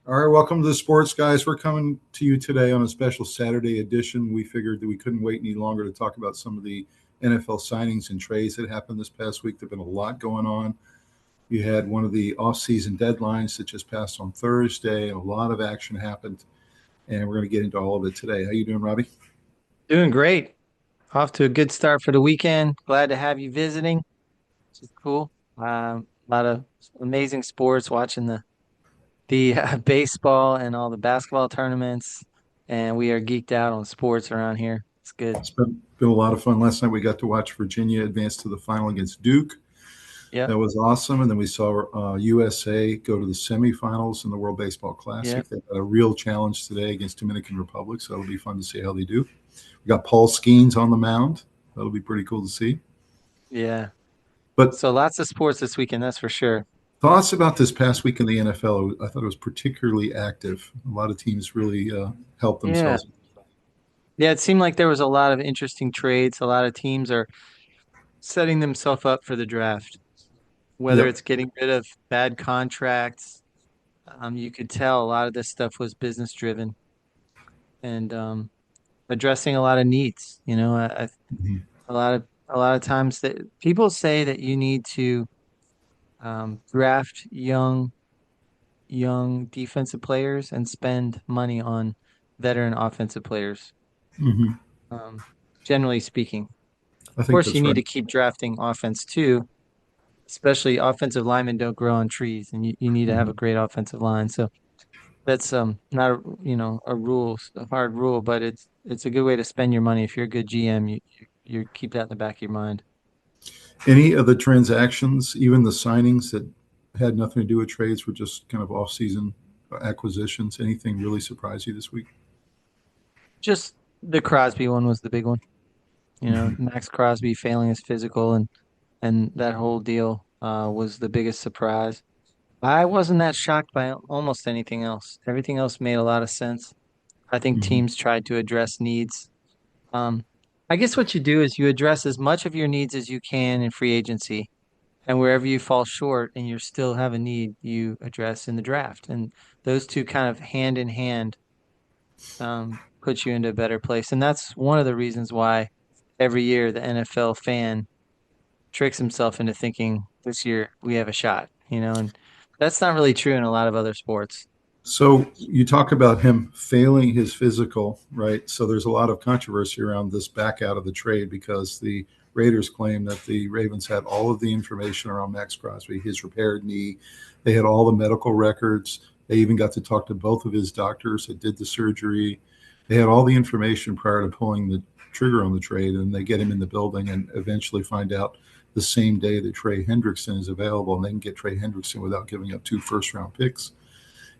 All right, welcome to the Sports Guys. We're coming to you today on a special Saturday edition. We figured that we couldn't wait any longer to talk about some of the NFL signings and trades that happened this past week. There've been a lot going on. You had one of the off-season deadlines that just passed on Thursday. A lot of action happened, and we're going to get into all of it today. How you doing, Robbie? Doing great. Off to a good start for the weekend. Glad to have you visiting, which is cool. A lot of amazing sports, watching the baseball and all the basketball tournaments, and we are geeked out on sports around here. It's good. It's been a lot of fun. Last night we got to watch Virginia advance to the final against Duke. Yep, That was awesome. And then we saw USA go to the semifinals in the World Baseball Classic. yep, They had a real challenge today against Dominican Republic, so it'll be fun to see how they do. We got Paul Skeens on the mound. That'll be pretty cool to see. yeah. But So lots of sports this weekend, that's for sure. thoughts about this past week in the NFL? I thought it was particularly active. A lot of teams really helped Yeah. themselves. Yeah, it seemed like there was a lot of interesting trades. A lot of teams are setting themselves up for the draft, whether Yep. it's getting rid of bad contracts. You could tell a lot of this stuff was business driven and addressing a lot of needs. Mhm. A lot of times that people say that you need to draft young defensive players and spend money on veteran offensive players. Mhm. Um, Generally speaking, I of think course, you that's need right. to keep drafting offense too. Especially offensive linemen don't grow on trees, and you need to have a Mhm. great offensive line. So that's not a rule, a hard rule, but it's a good way to spend your money. If you're a good GM, you keep that in the back of your mind. Any of the transactions, even the signings that had nothing to do with trades, were just kind of off-season acquisitions. Anything really surprise you this week? Just the Crosby one was the big one. Mhm. Maxx Crosby failing his physical and that whole deal was the biggest surprise. I wasn't that shocked by almost anything else. Everything else made a lot of sense. I think Mhm. teams tried to address needs. Um, I guess what you do is you address as much of your needs as you can in free agency, and wherever you fall short and you still have a need, you address in the draft. And those two kind of hand in hand put you into a better place. And that's one of the reasons why every year the NFL fan tricks himself into thinking this year we have a shot, and that's not really true in a lot of other sports. So you talk about him failing his physical, right? So there's a lot of controversy around this back out of the trade because the Raiders claim that the Ravens had all of the information around Maxx Crosby, his repaired knee. They had all the medical records. They even got to talk to both of his doctors that did the surgery. They had all the information prior to pulling the trigger on the trade, and they get him in the building and eventually find out the same day that Trey Hendrickson is available, and they can get Trey Hendrickson without giving up two first-round picks,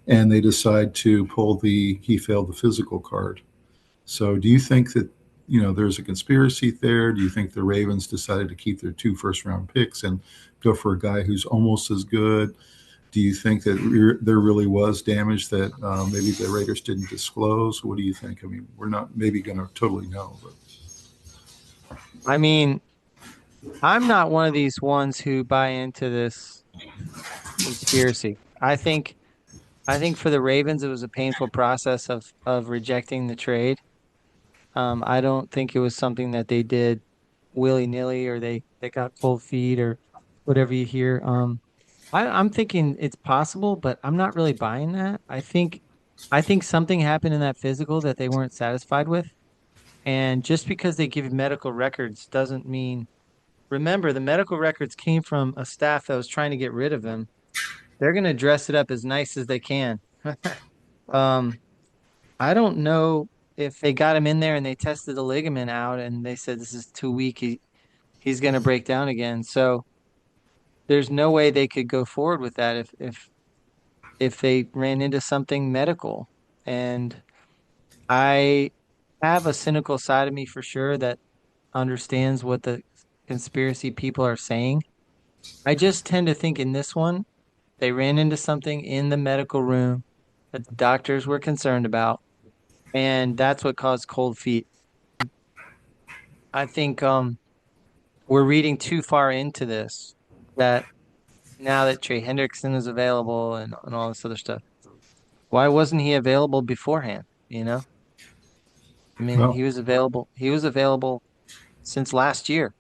and they decide to pull the he failed the physical card. So do you think that there's a conspiracy there? Do you think the Ravens decided to keep their two first round picks and go for a guy who's almost as good? Do you think that there really was damage that maybe the Raiders didn't disclose? What do you think? I mean, we're not maybe going to totally know, but I mean, I'm not one of these ones who buy into this conspiracy. I think for the Ravens it was a painful process of rejecting the trade. I don't think it was something that they did willy-nilly or they got cold feet or whatever you hear. I'm thinking it's possible, but I'm not really buying that. I think something happened in that physical that they weren't satisfied with. And just because they give medical records doesn't mean, remember, the medical records came from a staff that was trying to get rid of him. They're going to dress it up as nice as they can. Um, I don't know if they got him in there and they tested the ligament out and they said this is too weak. He's going to break down again. So there's no way they could go forward with that if they ran into something medical. And I have a cynical side of me for sure that understands what the conspiracy people are saying. I just tend to think in this one, they ran into something in the medical room that the doctors were concerned about, and that's what caused cold feet. I think we're reading too far into this that now that Trey Hendrickson is available and all this other stuff. Why wasn't he available beforehand? I mean, Well, he was available since last year.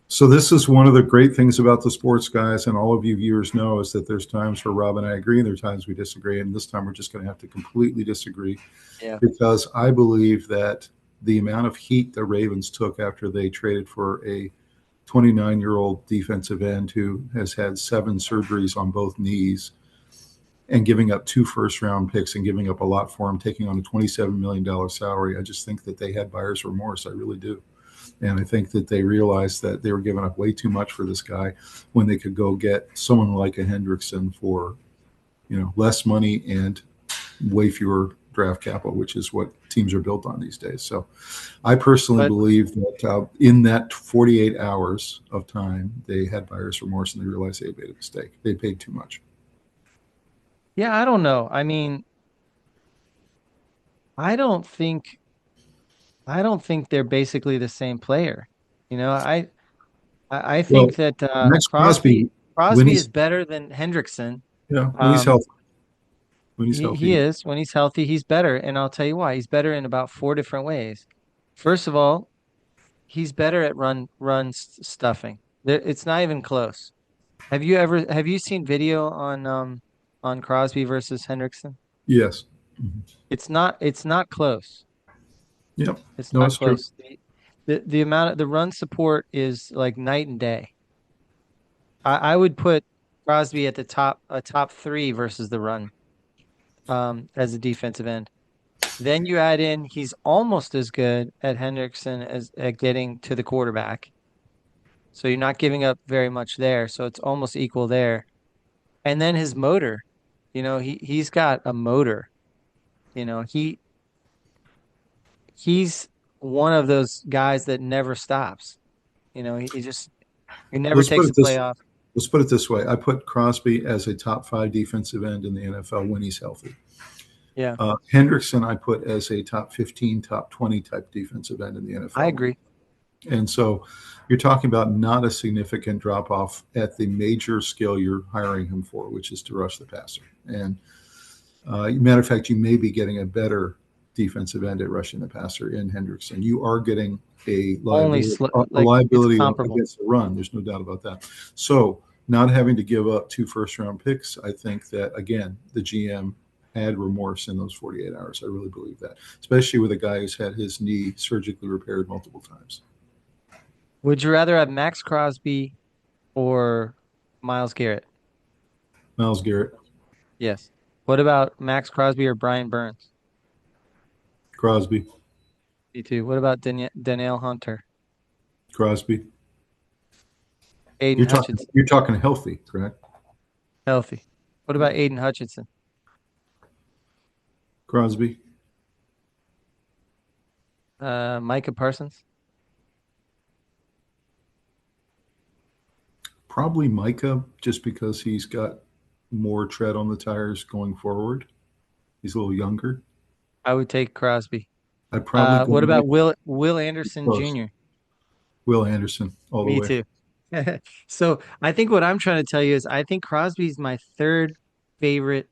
so this is one of the great things about the Sports Guys, and all of you viewers know, is that there's times where Rob and I agree, and there are times we disagree, and this time we're just going to have to completely disagree Yeah. because I believe that the amount of heat the Ravens took after they traded for a 29-year-old defensive end who has had 7 surgeries on both knees and giving up 2 first-round picks and giving up a lot for him, taking on a $27 million salary. I just think that they had buyer's remorse. I really do. And I think that they realized that they were giving up way too much for this guy when they could go get someone like a Hendrickson for, less money and way fewer draft capital, which is what teams are built on these days. So I personally But believe that in that 48 hours of time, they had buyer's remorse and they realized they made a mistake. They paid too much. yeah, I don't know. I mean, I don't think I don't think they're basically the same player. You know, I Well, think that Max Crosby Crosby, when Crosby is he's better than Hendrickson. when he's Um, healthy, when he's he healthy, is when he's healthy, he's better, and I'll tell you why. He's better in about four different ways. First of all, he's better at stuffing. It's not even close. Have you seen video on Crosby versus Hendrickson? yes. Mhm. It's not close. Yep. It's No, not it's true. close. The amount of the run support is like night and day. I would put Crosby at a top three versus the run as a defensive end. Then you add in he's almost as good at Hendrickson as at getting to the quarterback. So you're not giving up very much there. So it's almost equal there. And then his motor, he's got a motor. You know, he's one of those guys that never stops. He never Let's put takes it a this play off. let's put it this way. I put Crosby as a top 5 defensive end in the NFL when he's healthy. Yeah, Hendrickson I put as a top 15, top 20 type defensive end in the I NFL. agree. And so you're talking about not a significant drop off at the major skill you're hiring him for, which is to rush the passer. And matter of fact, you may be getting a better defensive end at rushing the passer in Hendrickson. You are getting a Only liability, a like it's liability comparable. against the run. There's no doubt about that. So not having to give up 2 first-round picks, I think that again the GM had remorse in those 48 hours. I really believe that, especially with a guy who's had his knee surgically repaired multiple times. Would you rather have Maxx Crosby or Myles Garrett? Myles Garrett, Yes. What about Maxx Crosby or Brian Burns? Crosby, Me too. What about Danielle Hunter, Crosby. Aiden Hutchinson? You're talking healthy, correct? Healthy. What Yeah. about Aiden Hutchinson? Crosby, Micah Parsons? probably Micah, just because he's got more tread on the tires going forward. He's a little younger. I would take Crosby. I'd probably go What about Mike Will Anderson close. Jr.? Will Anderson all the Me way. too. So I think what I'm trying to tell you is I think Crosby's my third favorite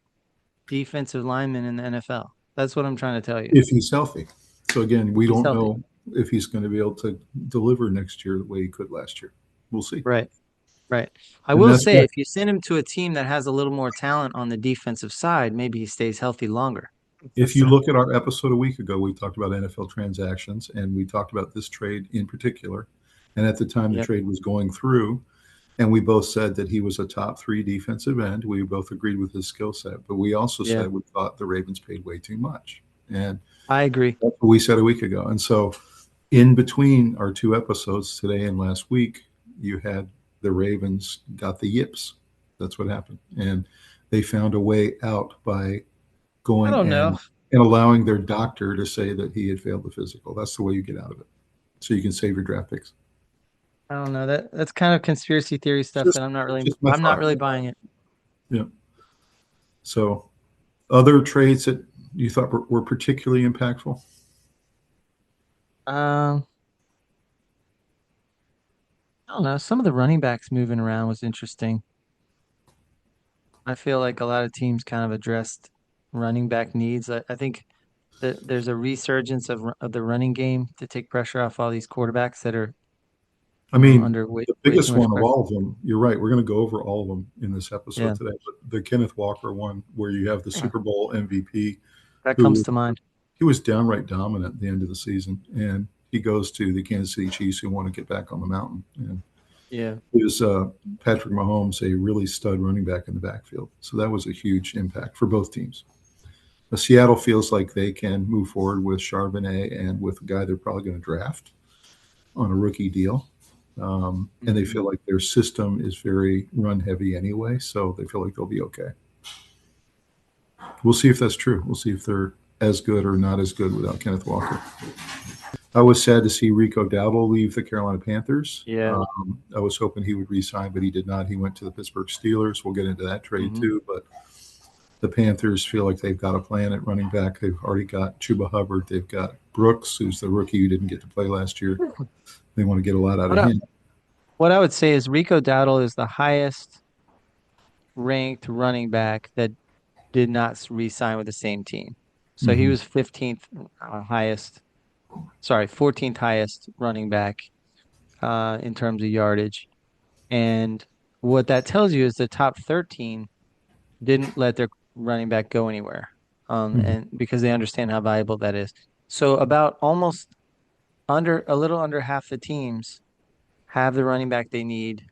defensive lineman in the NFL. That's what I'm trying to tell you. If he's healthy. So again, we He's don't healthy. know if he's going to be able to deliver next year the way he could last year. We'll see. Right. Right. I And will that's say why if you send him to a team that has a little more talent on the defensive side, maybe he stays healthy longer. if you look at our episode a week ago, we talked about NFL transactions and we talked about this trade in particular. And at the time the Yep. trade was going through, and we both said that he was a top 3 defensive end. We both agreed with his skill set, but we also Yeah, said we thought the Ravens paid way too much. And I agree. that's what we said a week ago. And so in between our 2 episodes today and last week, you had the Ravens got the yips. That's what happened. And they found a way out by I going don't know. and allowing their doctor to say that he had failed the physical. That's the way you get out of it. So you can save your draft picks. I don't know. That's kind of conspiracy theory stuff Just that just my I'm not thought. really buying it. Yeah. So other trades that you thought were particularly impactful? Um, I don't know. Some of the running backs moving around was interesting. I feel like a lot of teams kind of addressed running back needs. I think that there's a resurgence of the running game to take pressure off all these quarterbacks that are, I mean, under the way too biggest much one of pressure. all of them, you're right. We're going to go over all of them in this episode Yeah, today. But the Kenneth Walker one, where you have the Super Bowl MVP, that comes who to mind. he was downright dominant at the end of the season, and he goes to the Kansas City Chiefs who want to get back on the mountain. And Yeah. it was Patrick Mahomes, a really stud running back in the backfield. So that was a huge impact for both teams. Seattle feels like they can move forward with Charbonnet and with a guy they're probably going to draft on a rookie deal. And they feel like their system is very run heavy anyway, so they feel like they'll be okay. We'll see if that's true. We'll see if they're as good or not as good without Kenneth Walker. I was sad to see Rico Dowdle leave the Carolina Panthers. Yeah. I was hoping he would re-sign, but he did not. He went to the Pittsburgh Steelers. We'll get into that trade too, but the Panthers feel like they've got a plan at running back. They've already got Chuba Hubbard. They've got Brooks, who's the rookie who didn't get to play last year. They want to get a lot out of him. What I would say is Rico Dowdle is the highest ranked running back that did not re-sign with the same team. So he was 15th highest, 14th highest running back in terms of yardage. And what that tells you is the top 13 didn't let their running back go anywhere, and because they understand how valuable that is. So about almost a little under half the teams have the running back they need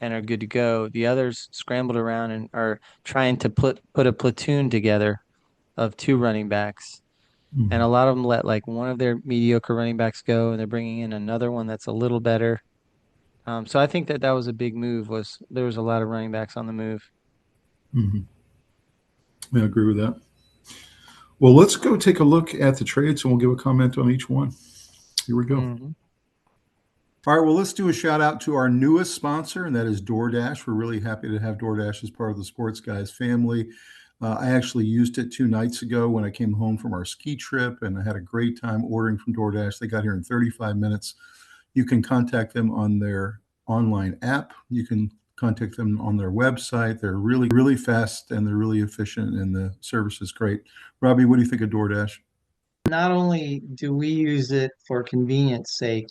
and are good to go. The others scrambled around and are trying to put a platoon together of two running backs. And a lot of them let like one of their mediocre running backs go, and they're bringing in another one that's a little better. So I think that was a big move. There was a lot of running backs on the move. I agree with that. Well, let's go take a look at the trades, and we'll give a comment on each one. Here we go. All right, well, let's do a shout out to our newest sponsor, and that is DoorDash. We're really happy to have DoorDash as part of the Sports Guyz family. I actually used it 2 nights ago when I came home from our ski trip, and I had a great time ordering from DoorDash. They got here in 35 minutes. You can contact them on their online app. You can contact them on their website. They're really, really fast, and they're really efficient, and the service is great. Robbie, what do you think of DoorDash? Not only do we use it for convenience sake,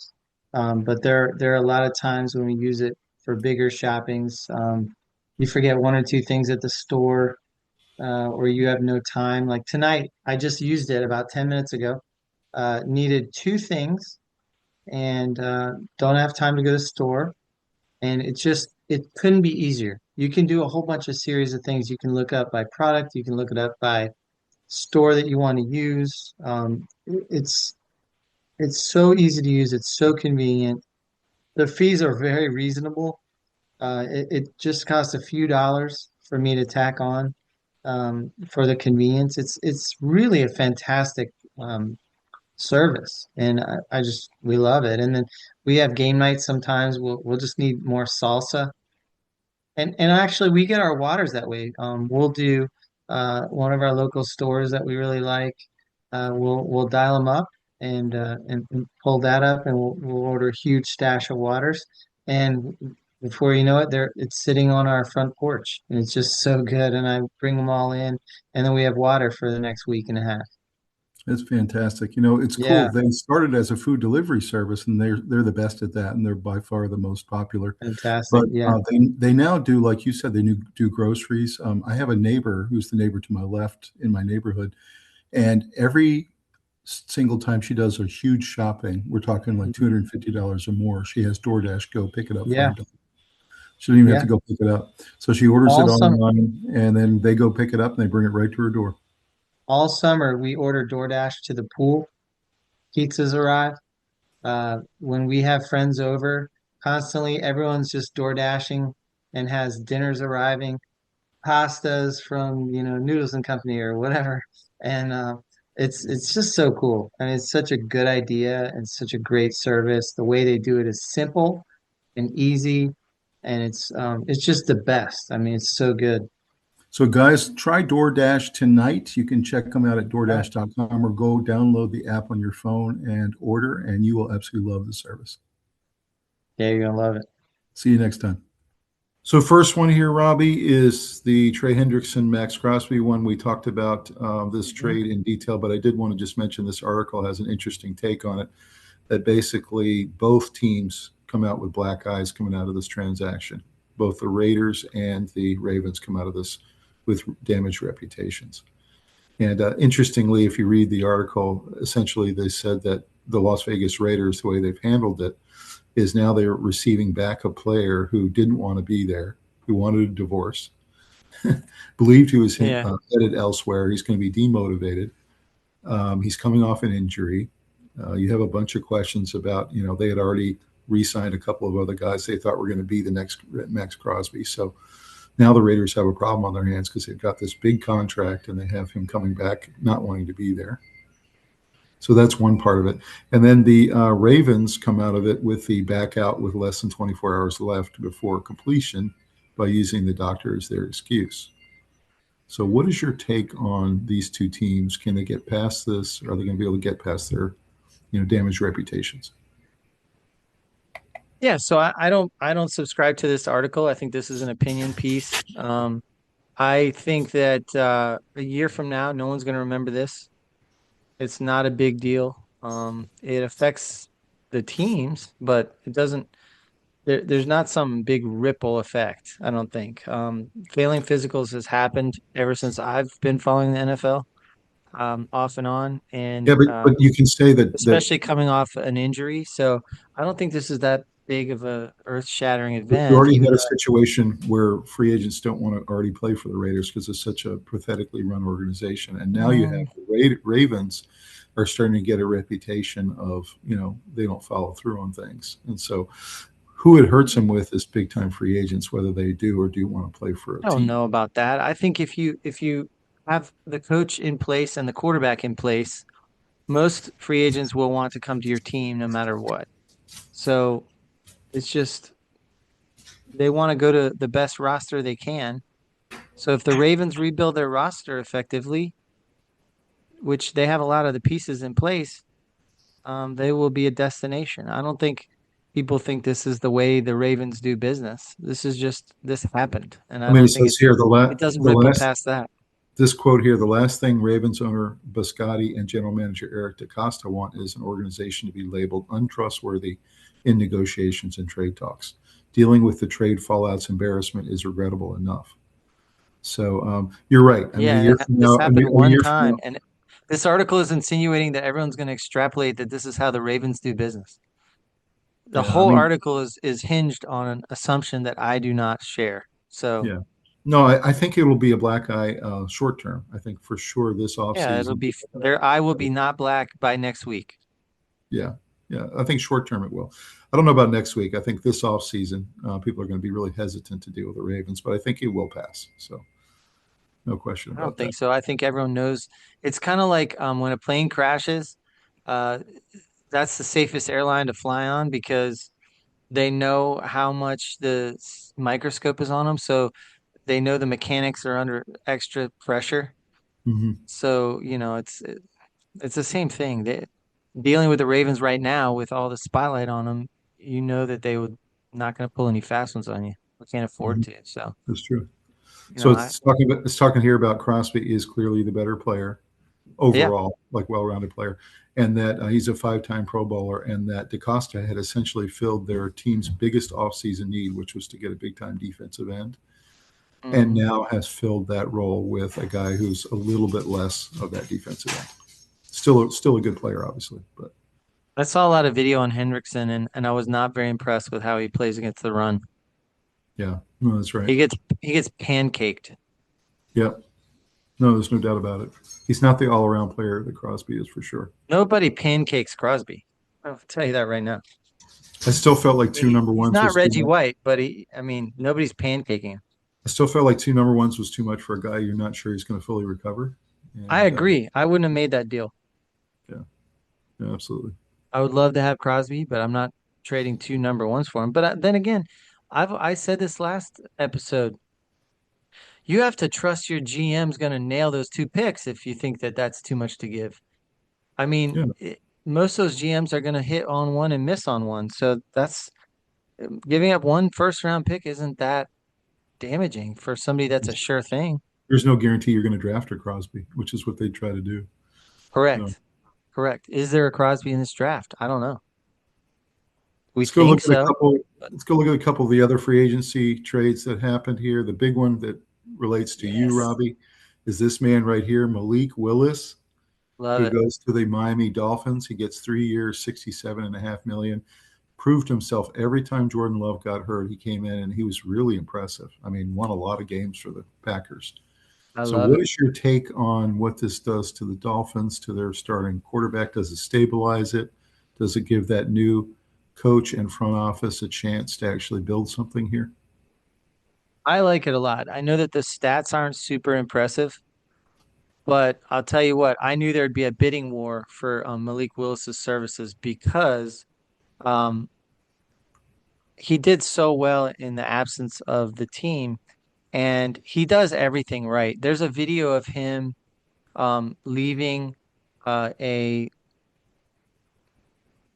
but there are a lot of times when we use it for bigger shoppings. You forget one or two things at the store, or you have no time. Like tonight, I just used it about 10 minutes ago. Needed 2 things and don't have time to go to the store. And it couldn't be easier. You can do a whole bunch of series of things. You can look up by product. You can look it up by store that you want to use. It's so easy to use. It's so convenient. The fees are very reasonable. It just costs a few dollars for me to tack on for the convenience. It's really a fantastic service, and we love it. And then we have game nights sometimes. We'll just need more salsa, and actually we get our waters that way. We'll do one of our local stores that we really like. We'll dial them up and pull that up, and we'll order a huge stash of waters. And before you know it, it's sitting on our front porch, and it's just so good. And I bring them all in, and then we have water for the next week and a half. That's fantastic. You know, it's cool. Yeah, They started as a food delivery service, and they're the best at that, and they're by far the most popular. fantastic. But Yeah, they now do, like you said, they do groceries. I have a neighbor who's the neighbor to my left in my neighborhood, and every single time she does a huge shopping, we're talking like $250 or more, she has DoorDash go pick it up for yeah, her. She doesn't even have yeah. to go pick it up. So she orders it All summer, online, and then they go pick it up, and they bring it right to her door. all summer we order DoorDash to the pool. Pizzas arrive. When we have friends over, constantly everyone's just door dashing and has dinners arriving, pastas from Noodles and Company or whatever, and it's just so cool, and it's such a good idea and such a great service. The way they do it is simple and easy, and it's just the best. I mean, it's so good. So, guys, try DoorDash tonight. You can check them out at Yeah, DoorDash.com or go download the app on your phone and order, and you will absolutely love the service. yeah, you're gonna love it. See you next time. So first one here, Robbie, is the Trey Hendrickson, Maxx Crosby one. We talked about this trade in detail, but I did want to just mention this article has an interesting take on it, that basically both teams come out with black eyes coming out of this transaction. Both the Raiders and the Ravens come out of this with damaged reputations. And interestingly, if you read the article, essentially they said that the Las Vegas Raiders, the way they've handled it, is now they're receiving back a player who didn't want to be there, who wanted a divorce, believed he was headed elsewhere. He's going to be demotivated. He's coming off an injury. You have a bunch of questions about, they had already re-signed a couple of other guys they thought were going to be the next Maxx Crosby. So now the Raiders have a problem on their hands because they've got this big contract and they have him coming back not wanting to be there. So that's one part of it. And then the Ravens come out of it with the back out with less than 24 hours left before completion by using the doctor as their excuse. So what is your take on these two teams? Can they get past this? Are they going to be able to get past their, damaged reputations? Yeah, so I don't subscribe to this article. I think this is an opinion piece. I think that a year from now, no one's going to remember this. It's not a big deal. It affects the teams, but it doesn't. There's not some big ripple effect, I don't think. Failing physicals has happened ever since I've been following the NFL, off and on, and Yeah, but you can say that especially coming off an injury. So I don't think this is that big of a earth-shattering you event. already had a situation where free agents don't want to already play for the Raiders because it's such a pathetically run organization. And now you have the Ravens are starting to get a reputation of, they don't follow through on things. And so who it hurts them with is big time free agents, whether they do or do want to play for a I don't team. know about that. I think if you have the coach in place and the quarterback in place, most free agents will want to come to your team no matter what. So it's just they want to go to the best roster they can. So if the Ravens rebuild their roster effectively, which they have a lot of the pieces in place, they will be a destination. I don't think people think this is the way the Ravens do business. This happened, and I I mean, it don't think says here it doesn't ripple past that. This quote here, the last thing Ravens owner Biscotti and general manager Eric DaCosta want is an organization to be labeled untrustworthy in negotiations and trade talks. Dealing with the trade fallout's embarrassment is regrettable enough. So you're right. I mean, this happened one time, and this article is insinuating that everyone's going to extrapolate that this is how the Ravens do business. The whole article is hinged on an assumption that I do not share. So yeah. No, I think it will be a black eye short term. I think for sure this offseason. Yeah, it'll be their eye will be not black by next week. Yeah. Yeah. I think short term it will. I don't know about next week. I think this offseason people are going to be really hesitant to deal with the Ravens, but I think it will pass. So no question about that. I don't think so. I think everyone knows. It's kind of like when a plane crashes, that's the safest airline to fly on because they know how much the microscope is on them. So they know the mechanics are under extra pressure. Mm-hmm. So, it's the same thing. Dealing with the Ravens right now with all the spotlight on them, that they would not going to pull any fast ones on you. We can't afford to. So that's true. So it's talking here about Crosby is clearly the better player overall, like well-rounded player, and that he's a 5-time Pro Bowler, and that DaCosta had essentially filled their team's biggest offseason need, which was to get a big-time defensive end. And now has filled that role with a guy who's a little bit less of that defensive end. Still a good player, obviously. But I saw a lot of video on Hendrickson, and I was not very impressed with how he plays against the run. Yeah, no, that's right. He gets pancaked. Yep. No, there's no doubt about it. He's not the all-around player that Crosby is for sure. Nobody pancakes Crosby. I'll tell you that right now. I still felt like two number ones. He's not Reggie White, but nobody's pancaking him. I still felt like two number ones was too much for a guy you're not sure he's going to fully recover. And, I agree. I wouldn't have made that deal. Yeah, absolutely. I would love to have Crosby, but I'm not trading two number ones for him. But then again, I said this last episode. You have to trust your GM's going to nail those two picks if you think that that's too much to give. I mean, most of those GMs are going to hit on one and miss on one. So that's giving up one first-round pick isn't that damaging for somebody that's a sure thing. There's no guarantee you're going to draft a Crosby, which is what they try to do. So Correct. Correct. Is there a Crosby in this draft? I don't know. We let's go think look at a so. couple. Let's go look at a couple of the other free agency trades that happened here. The big one that relates to you, Yes. Robbie, is this man right here, Malik Willis, Love who it. goes to the Miami Dolphins. He gets 3 years, 67.5 million. Proved himself every time Jordan Love got hurt. He came in and he was really impressive. I mean, won a lot of games for the Packers. I So, love what it. is your take on what this does to the Dolphins, to their starting quarterback? Does it stabilize it? Does it give that new coach and front office a chance to actually build something here? I like it a lot. I know that the stats aren't super impressive, but I'll tell you what, I knew there'd be a bidding war for Malik Willis's services because um, he did so well in the absence of the team, and he does everything right. There's a video of him leaving a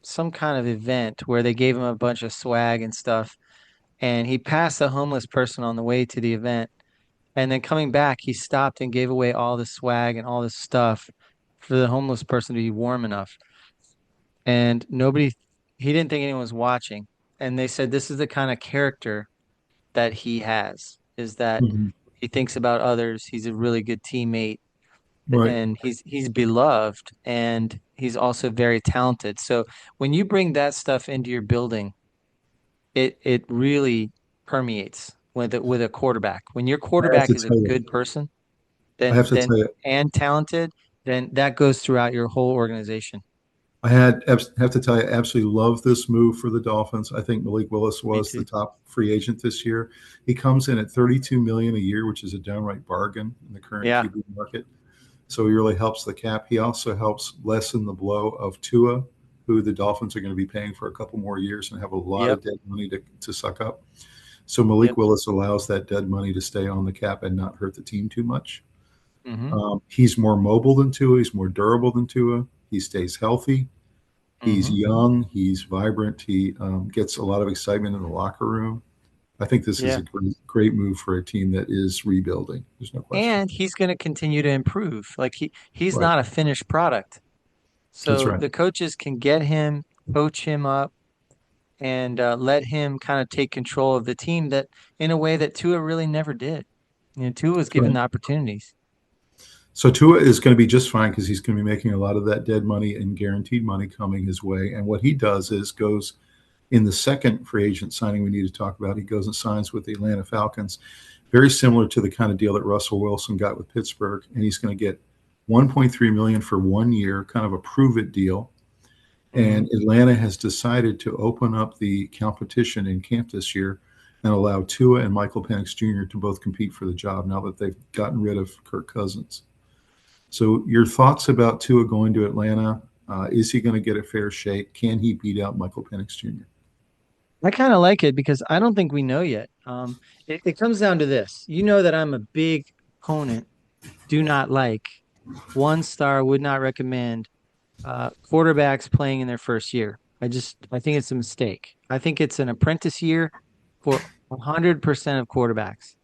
some kind of event where they gave him a bunch of swag and stuff, and he passed a homeless person on the way to the event. And then coming back, he stopped and gave away all the swag and all this stuff for the homeless person to be warm enough. And he didn't think anyone was watching. And they said this is the kind of character that he has, is that Mhm. he thinks about others. He's a really good teammate, Right. and he's beloved, and he's also very talented. So when you bring that stuff into your building, it really permeates with a quarterback. When your I have quarterback to is a tell you, good person, I then have to tell you, and talented, then that goes throughout your whole organization. have to tell you, I absolutely love this move for the Dolphins. I think Malik Willis Me was the too. top free agent this year. He comes in at 32 million a year, which is a downright bargain in the current Yeah. QB market. So he really helps the cap. He also helps lessen the blow of Tua, who the Dolphins are going to be paying for a couple more years and have a lot Yep. of dead money to suck up. So Malik Yep. Willis allows that dead money to stay on the cap and not hurt the team too much. Mm-hmm. He's more mobile than Tua. He's more durable than Tua. He stays healthy. He's Mm-hmm. young. He's vibrant. He gets a lot of excitement in the locker room. I think this is Yeah. a great move for a team that is rebuilding. There's no question. And he's going to continue to improve. Like he's Right. not a finished product. That's So right. the coaches can get him, coach him up, and let him kind of take control of the team that in a way that Tua really never did. Tua was That's given right. the opportunities. So Tua is going to be just fine because he's going to be making a lot of that dead money and guaranteed money coming his way. And what he does is goes in the second free agent signing we need to talk about. He goes and signs with the Atlanta Falcons, very similar to the kind of deal that Russell Wilson got with Pittsburgh. And he's going to get 1.3 million for 1 year, kind of a prove it deal. Mm-hmm. And Atlanta has decided to open up the competition in camp this year and allow Tua and Michael Penix Jr. to both compete for the job now that they've gotten rid of Kirk Cousins. So, your thoughts about Tua going to Atlanta? Is he going to get a fair shake? Can he beat out Michael Penix Jr.? I kind of like it because I don't think we know yet. It comes down to this. You know that I'm a big opponent, do not like, one star, would not recommend quarterbacks playing in their first year. I think it's a mistake. I think it's an apprentice year for 100% of quarterbacks,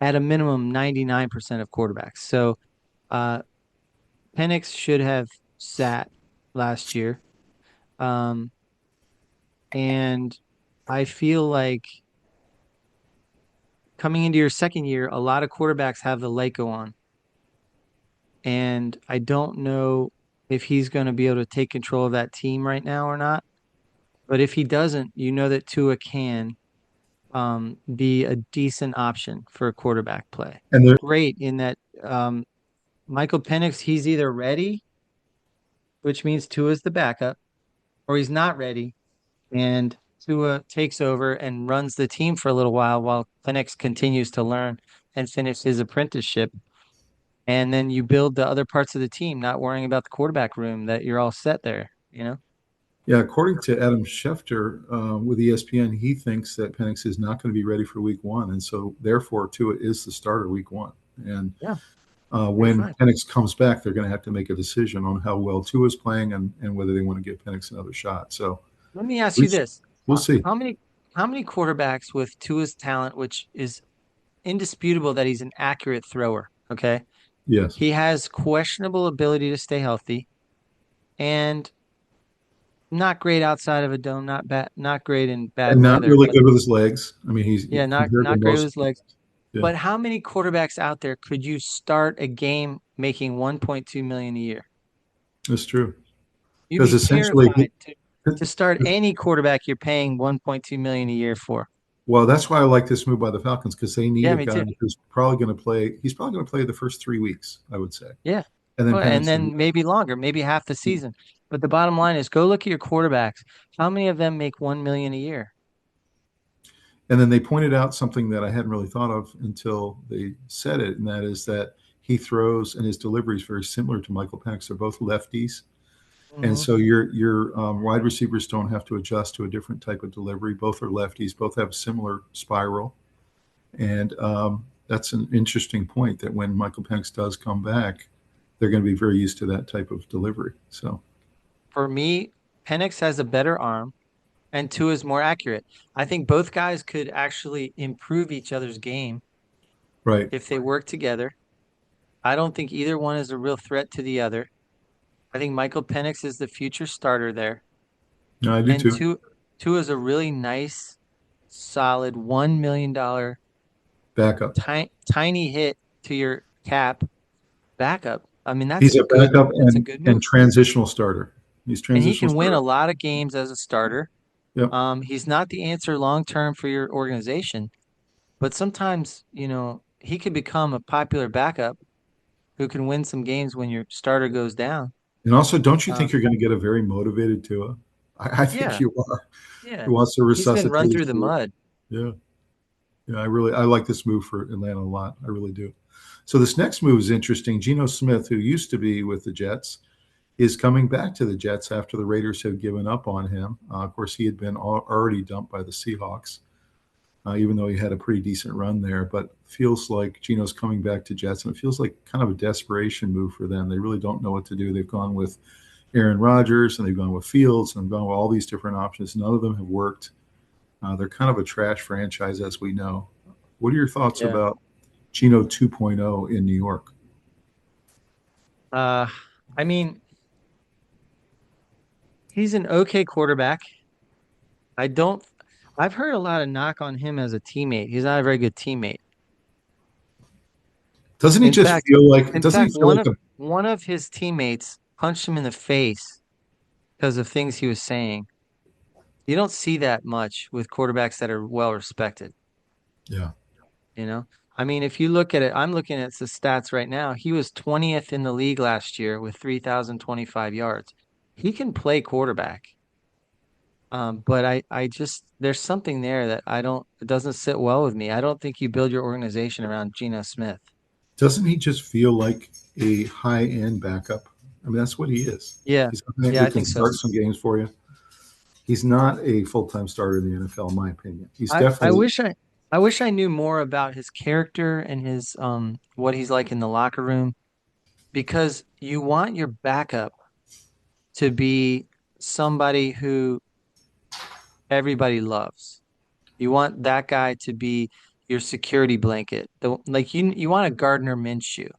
at a minimum 99% of quarterbacks. So uh, Penix should have sat last year. Um, and I feel like coming into your second year, a lot of quarterbacks have the light go on. And I don't know if he's going to be able to take control of that team right now or not. But if he doesn't, you know that Tua can be a decent option for a quarterback play. And there, Great in that Michael Penix, he's either ready, which means Tua's the backup, or he's not ready, and Tua takes over and runs the team for a little while Penix continues to learn and finish his apprenticeship. And then you build the other parts of the team, not worrying about the quarterback room, that you're all set there. yeah, according to Adam Schefter with ESPN, he thinks that Penix is not going to be ready for Week 1, and so therefore Tua is the starter Week 1. And Yeah, you're when fine. Penix comes back, they're going to have to make a decision on how well Tua is playing and whether they want to give Penix another shot. So Let me ask we, you this. we'll see. How many quarterbacks with Tua's talent, which is indisputable that he's an accurate thrower. Okay. Yes. He has questionable ability to stay healthy and not great outside of a dome, not great in bad And not weather, really but good with his legs. I mean, he's yeah, compared to not great with most. his legs. Yeah, But how many quarterbacks out there could you start a game making 1.2 million a year? that's true. You'd Because be essentially, terrified to start any quarterback you're paying 1.2 million a year for. well, that's why I like this move by the Falcons because they need Yeah, a me guy too. who's probably going to play. He's probably going to play the first 3 weeks, I would say, Yeah. and then Well, and Penix. then maybe longer, maybe half the season. But the bottom line is go look at your quarterbacks. How many of them make 1 million a year? And then they pointed out something that I hadn't really thought of until they said it, and that is that he throws and his delivery is very similar to Michael Penix. They're both lefties, and Hmm. so your wide receivers don't have to adjust to a different type of delivery. Both are lefties. Both have a similar spiral, and that's an interesting point. That when Michael Penix does come back, they're going to be very used to that type of delivery. So For me, Penix has a better arm and Tua is more accurate. I think both guys could actually improve each other's game right, if they work together. I don't think either one is a real threat to the other. I think Michael Penix is the future starter there. no, I do And too. Tua is a really nice, solid $1 million Backup. tiny hit to your cap backup. I mean, He's a backup that's a good and move. transitional starter. He's And he transitional can win starter. a lot of games as a starter. Yep. He's not the answer long term for your organization, but sometimes, he could become a popular backup who can win some games when your starter goes down. And also, don't you Uh, think you're going to get a very motivated Tua? I think yeah, you are. He yeah. wants to He's been run resuscitate his through the career. mud. Yeah. Yeah. I like this move for Atlanta a lot. I really do. So this next move is interesting. Geno Smith, who used to be with the Jets, is coming back to the Jets after the Raiders have given up on him. Of course, he had been already dumped by the Seahawks, even though he had a pretty decent run there. But feels like Geno's coming back to Jets, and it feels like kind of a desperation move for them. They really don't know what to do. They've gone with Aaron Rodgers and they've gone with Fields and they've gone with all these different options. None of them have worked. They're kind of a trash franchise, as we know. What are your thoughts Yeah. about Geno 2.0 in New York? Uh, I mean, he's an okay quarterback. I don't, I've heard a lot of knock on him as a teammate. He's not a very good teammate. Doesn't he In just fact, feel like? in Doesn't he fact, feel like a? one of his teammates punched him in the face because of things he was saying. You don't see that much with quarterbacks that are well respected, Yeah, you know? I mean, if you look at it, I'm looking at the stats right now. He was 20th in the league last year with 3,025 yards. He can play quarterback. But I just there's something there that it doesn't sit well with me. I don't think you build your organization around Geno Smith. doesn't he just feel like a high end backup? I mean, that's what he is. Yeah. He's a guy Yeah, who I can think so. start some games for you. He's not a full time starter in the NFL, in my opinion. He's I I definitely. wish I I wish I knew more about his character and his what he's like in the locker room because you want your backup to be somebody who everybody loves. You want that guy to be your security blanket. Like you want a Gardner Minshew.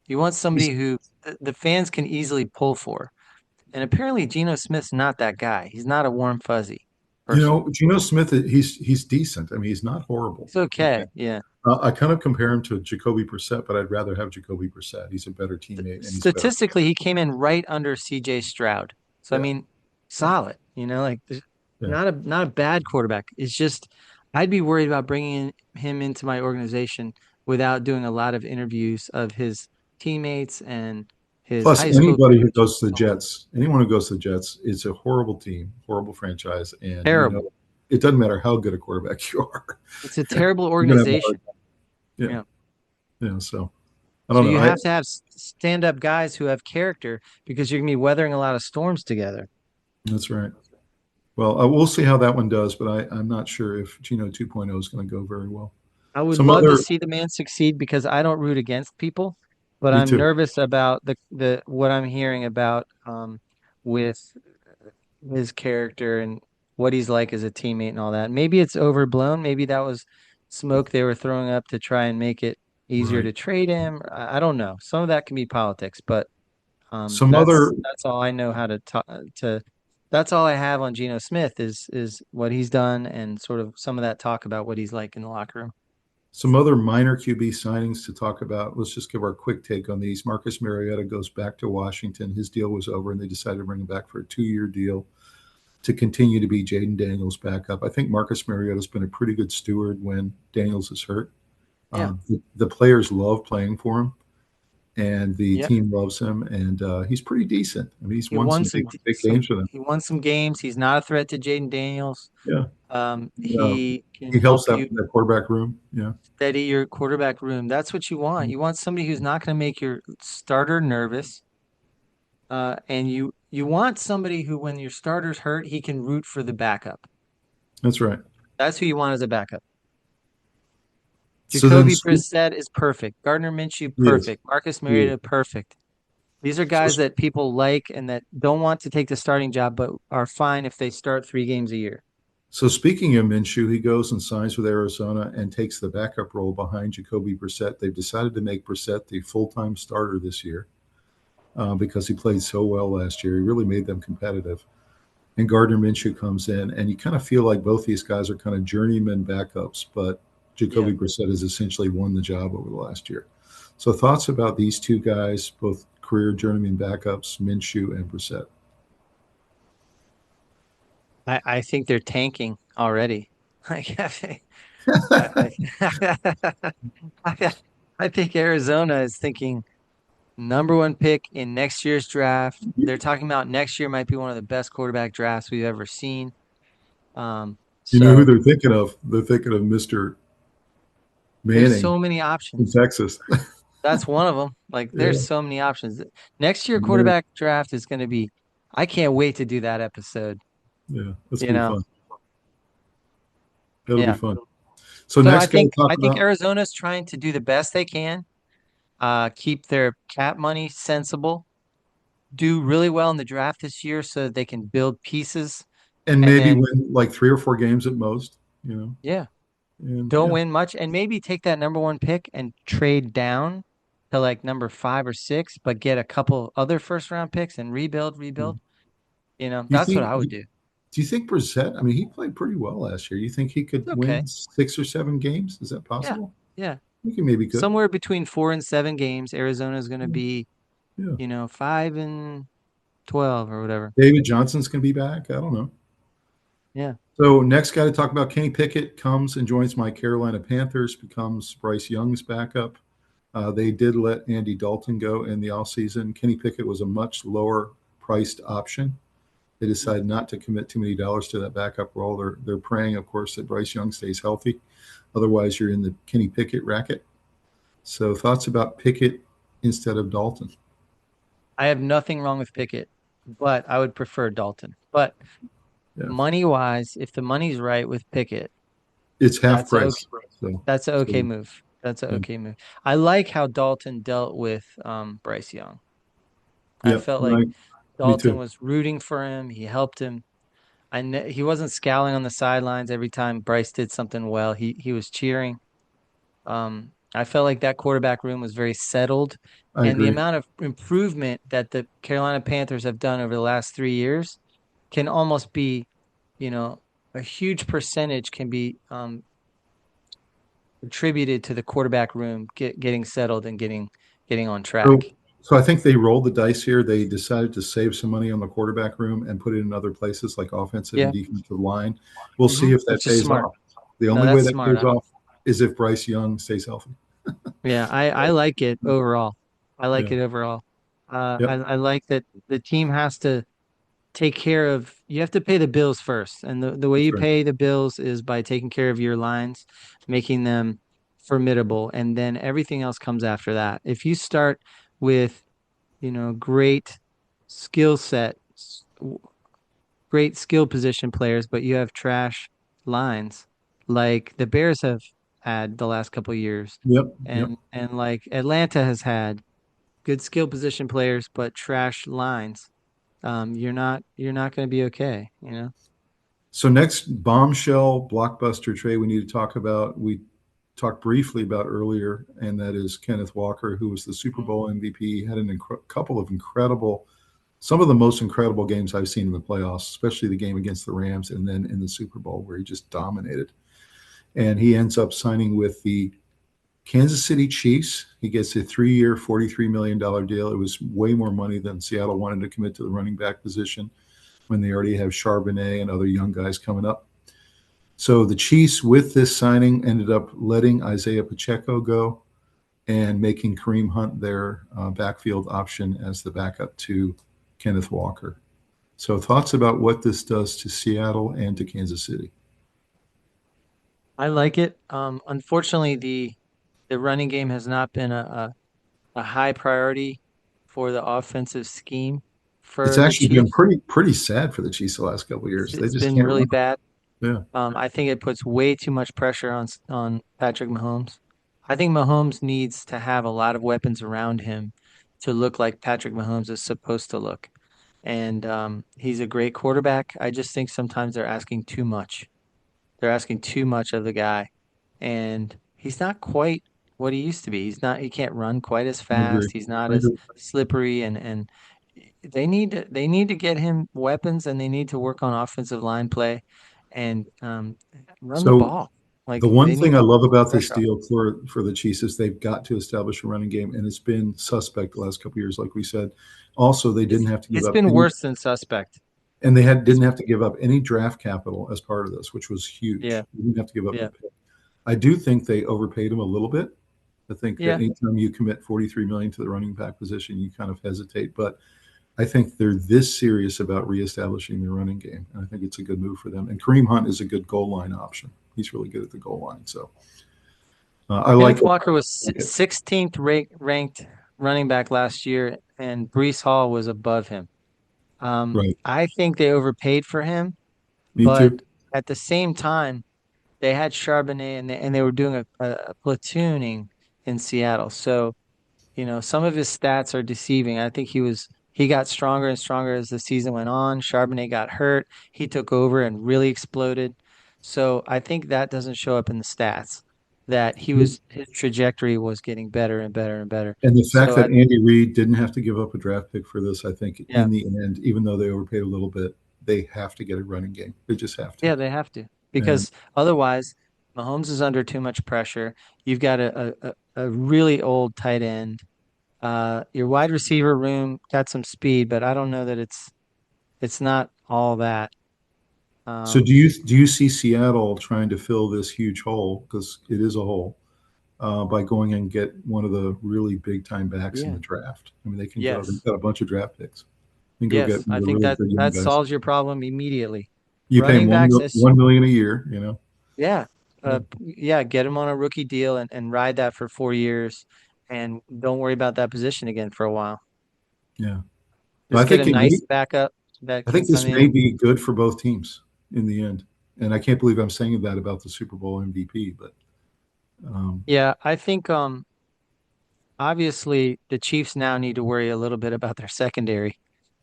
You want He's, somebody who the fans can easily pull for. And apparently Geno Smith's not that guy. He's not a warm fuzzy person. Geno Smith. He's decent. I mean, he's not horrible. It's okay. Yeah. I kind of compare him to Jacoby Brissett, but I'd rather have Jacoby Brissett. He's a better teammate and he's better. Statistically, he came in right under CJ Stroud. So I Yeah, mean, solid, like yeah. not a bad quarterback. It's just I'd be worried about bringing him into my organization without doing a lot of interviews of his teammates and his Plus, high school anybody who coach. goes to the Jets, anyone who goes to the Jets, it's a horrible team, horrible franchise, and Terrible. it doesn't matter how good a quarterback you are. It's a terrible You're gonna have a hard organization. time. Yeah, Yeah. yeah. So I So don't know. you I have to have stand-up guys who have character because you're gonna be weathering a lot of storms together. That's right. Well, we'll see how that one does, but I'm not sure if Geno 2.0 is going to go very well. I would Some love to other, see the man succeed because I don't root against people, but me I'm too. nervous about the what I'm hearing about with his character and what he's like as a teammate and all that. Maybe it's overblown. Maybe that was smoke they were throwing up to try and make it easier Right. to trade him. I don't know. Some of that can be politics, but Some other that's all I know how to talk to. That's all I have on Geno Smith is what he's done and sort of some of that talk about what he's like in the locker room. Some other minor QB signings to talk about. Let's just give our quick take on these. Marcus Mariota goes back to Washington. His deal was over, and they decided to bring him back for a 2-year deal to continue to be Jaden Daniels' backup. I think Marcus Mariota's been a pretty good steward when Daniels is hurt. Yeah. The players love playing for him, and the Yeah. team loves him, and he's pretty decent. I mean, he's He won won some some big games for them. he won some games. He's not a threat to Jaden Daniels. Yeah, He can he helps help you that quarterback room. Yeah, steady your quarterback room. That's what you want. You want somebody who's not going to make your starter nervous. And you want somebody who, when your starter's hurt, he can root for the backup. that's right. That's who you want as a backup. So then, Jacoby Brissett is perfect. Gardner Minshew, yes, perfect. Marcus yes. Mariota, perfect. These are So, guys that people like and that don't want to take the starting job, but are fine if they start 3 games a year. so speaking of Minshew, he goes and signs with Arizona and takes the backup role behind Jacoby Brissett. They've decided to make Brissett the full-time starter this year because he played so well last year. He really made them competitive. And Gardner Minshew comes in, and you kind of feel like both these guys are kind of journeyman backups, but Yeah. Jacoby Brissett has essentially won the job over the last year. So thoughts about these two guys, both career journeyman backups, Minshew and Brissett? I think they're tanking already. Like, I, I, I think Arizona is thinking number one pick in next year's draft. They're talking about next year might be one of the best quarterback drafts we've ever seen. You know who So they're thinking of? They're thinking of Mr. there's Manning so many in options. Texas. That's one of them. Like Yeah, there's so many options. Next year yeah, quarterback draft is going to be, I can't wait to do that episode, yeah. That's you gonna be know? fun. That'll be Yeah. fun. So So next guy to talk I think about. Arizona's trying to do the best they can, keep their cap money sensible, do really well in the draft this year so that they can build pieces And and maybe then win like 3 or 4 games at most, yeah, And don't yeah, win much and maybe take that number one pick and trade down to like number 5 or 6, but get a couple other first round picks and yeah. rebuild. You That's what think? I would do. Do you think Brissett? I mean, he played pretty well last year. You think he could Okay. win 6 or 7 games? Is that Yeah. possible? Yeah. I think he maybe could. Somewhere between 4 and 7 games. Arizona is going to Yeah. be, Yeah. 5-12 or whatever. David Johnson's going to be back. I don't know. Yeah. So next guy to talk about, Kenny Pickett comes and joins my Carolina Panthers, becomes Bryce Young's backup. They did let Andy Dalton go in the offseason. Kenny Pickett was a much lower priced option. They decided not to commit too many dollars to that backup role. They're praying, of course, that Bryce Young stays healthy. Otherwise, you're in the Kenny Pickett racket. So thoughts about Pickett instead of Dalton? I have nothing wrong with Pickett, but I would prefer Dalton. But Yeah, money wise, if the money's right with Pickett, it's half that's a price. okay, that's an okay So move. That's an yeah, okay move. I like how Dalton dealt with Bryce Young. I yeah, felt like right. Me Dalton too. was rooting for him. He helped him. He wasn't scowling on the sidelines every time Bryce did something well. He was cheering. I felt like that quarterback room was very settled, I and the agree. amount of improvement that the Carolina Panthers have done over the last 3 years can almost be, you know, a huge percentage can be attributed to the quarterback room getting settled and getting on So, track. so I think they rolled the dice here. They decided to save some money on the quarterback room and put it in other places like offensive and Yeah, defensive line. We'll see if that which is pays smart. off. The No, only way that's that smart. pays off is if Bryce Young stays healthy. Yeah, I like it overall. I like Yeah. it overall. Yep. I like that the team has to take care of, you have to pay the bills first. And the way That's you right. pay the bills is by taking care of your lines, making them formidable, and then everything else comes after that. If you start with, great skill set, great skill position players, but you have trash lines like the Bears have had the last couple of years, Yep. Yep. and like Atlanta has had good skill position players but trash lines. You're not going to be okay. So next bombshell blockbuster trade we need to talk about. We talked briefly about earlier, and that is Kenneth Walker, who was the Super Bowl MVP. He had couple of some of the most incredible games I've seen in the playoffs, especially the game against the Rams and then in the Super Bowl where he just dominated. And he ends up signing with the Kansas City Chiefs. He gets a 3-year, $43 million deal. It was way more money than Seattle wanted to commit to the running back position when they already have Charbonnet and other young guys coming up. So the Chiefs, with this signing, ended up letting Isaiah Pacheco go and making Kareem Hunt their backfield option as the backup to Kenneth Walker. So thoughts about what this does to Seattle and to Kansas City? I like it. Unfortunately, the running game has not been a high priority for the offensive scheme It's for the actually been Chiefs. pretty sad for the Chiefs the last couple of years. They It's just been can't really run. bad. Yeah. I think it puts way too much pressure on Patrick Mahomes. I think Mahomes needs to have a lot of weapons around him to look like Patrick Mahomes is supposed to look. And he's a great quarterback. I just think sometimes they're asking too much. They're asking too much of the guy, and he's not quite what he used to be. He can't run quite as I agree. fast. He's not I as agree. slippery, and they need to get him weapons, and they need to work on offensive line play and run the So ball. the Like one they need thing I to love take about this pressure off. deal for the Chiefs is they've got to establish a running game, and it's been suspect the last couple of years, like we said. Also, they didn't It's have to give it's up been any, worse than suspect. and they It's didn't have to give up any draft capital as part of this, which was yeah, huge. They didn't have to give up a yeah, pick. I do think they overpaid him a little bit. I think that yeah. anytime you commit 43 million to the running back position, you kind of hesitate. But I think they're this serious about reestablishing their running game, and I think it's a good move for them. And Kareem Hunt is a good goal line option. He's really good at the goal line, so I like Kenneth it. Walker was I like it. 16th ranked running back last year, and Brees Hall was above him. Right. I think they overpaid for him, Me too. but at the same time, they had Charbonnet and they were doing a platooning in Seattle. So, some of his stats are deceiving. I think he got stronger and stronger as the season went on. Charbonnet got hurt. He took over and really exploded. So I think that doesn't show up in the stats that his trajectory was getting better and better and better. And the fact So that Andy Reid didn't have to give up a draft pick for this, I think yeah. in the end, even though they overpaid a little bit, they have to get a running game. They just have to. Yeah, they have to And because otherwise Mahomes is under too much pressure. You've got a really old tight end. Your wide receiver room got some speed, but I don't know that it's not all that. so Um, do you see Seattle trying to fill this huge hole, because it is a hole, by going and get one of the really big time backs in yeah. the draft? I mean, they can go. They've Yes. got a bunch of draft picks. They can go Yes. get one I of the think really that big young that guys. solves your problem immediately. You pay them Running backs, 1 million a year. You know. yeah. Yeah. Yeah, get him on a rookie deal and ride that for 4 years and don't worry about that position again for a while. Yeah. I Just get a think it may. nice backup that I can think come this in may and be good for both teams in the end. And I can't believe I'm saying that about the Super Bowl MVP, but yeah, I think obviously the Chiefs now need to worry a little bit about their secondary.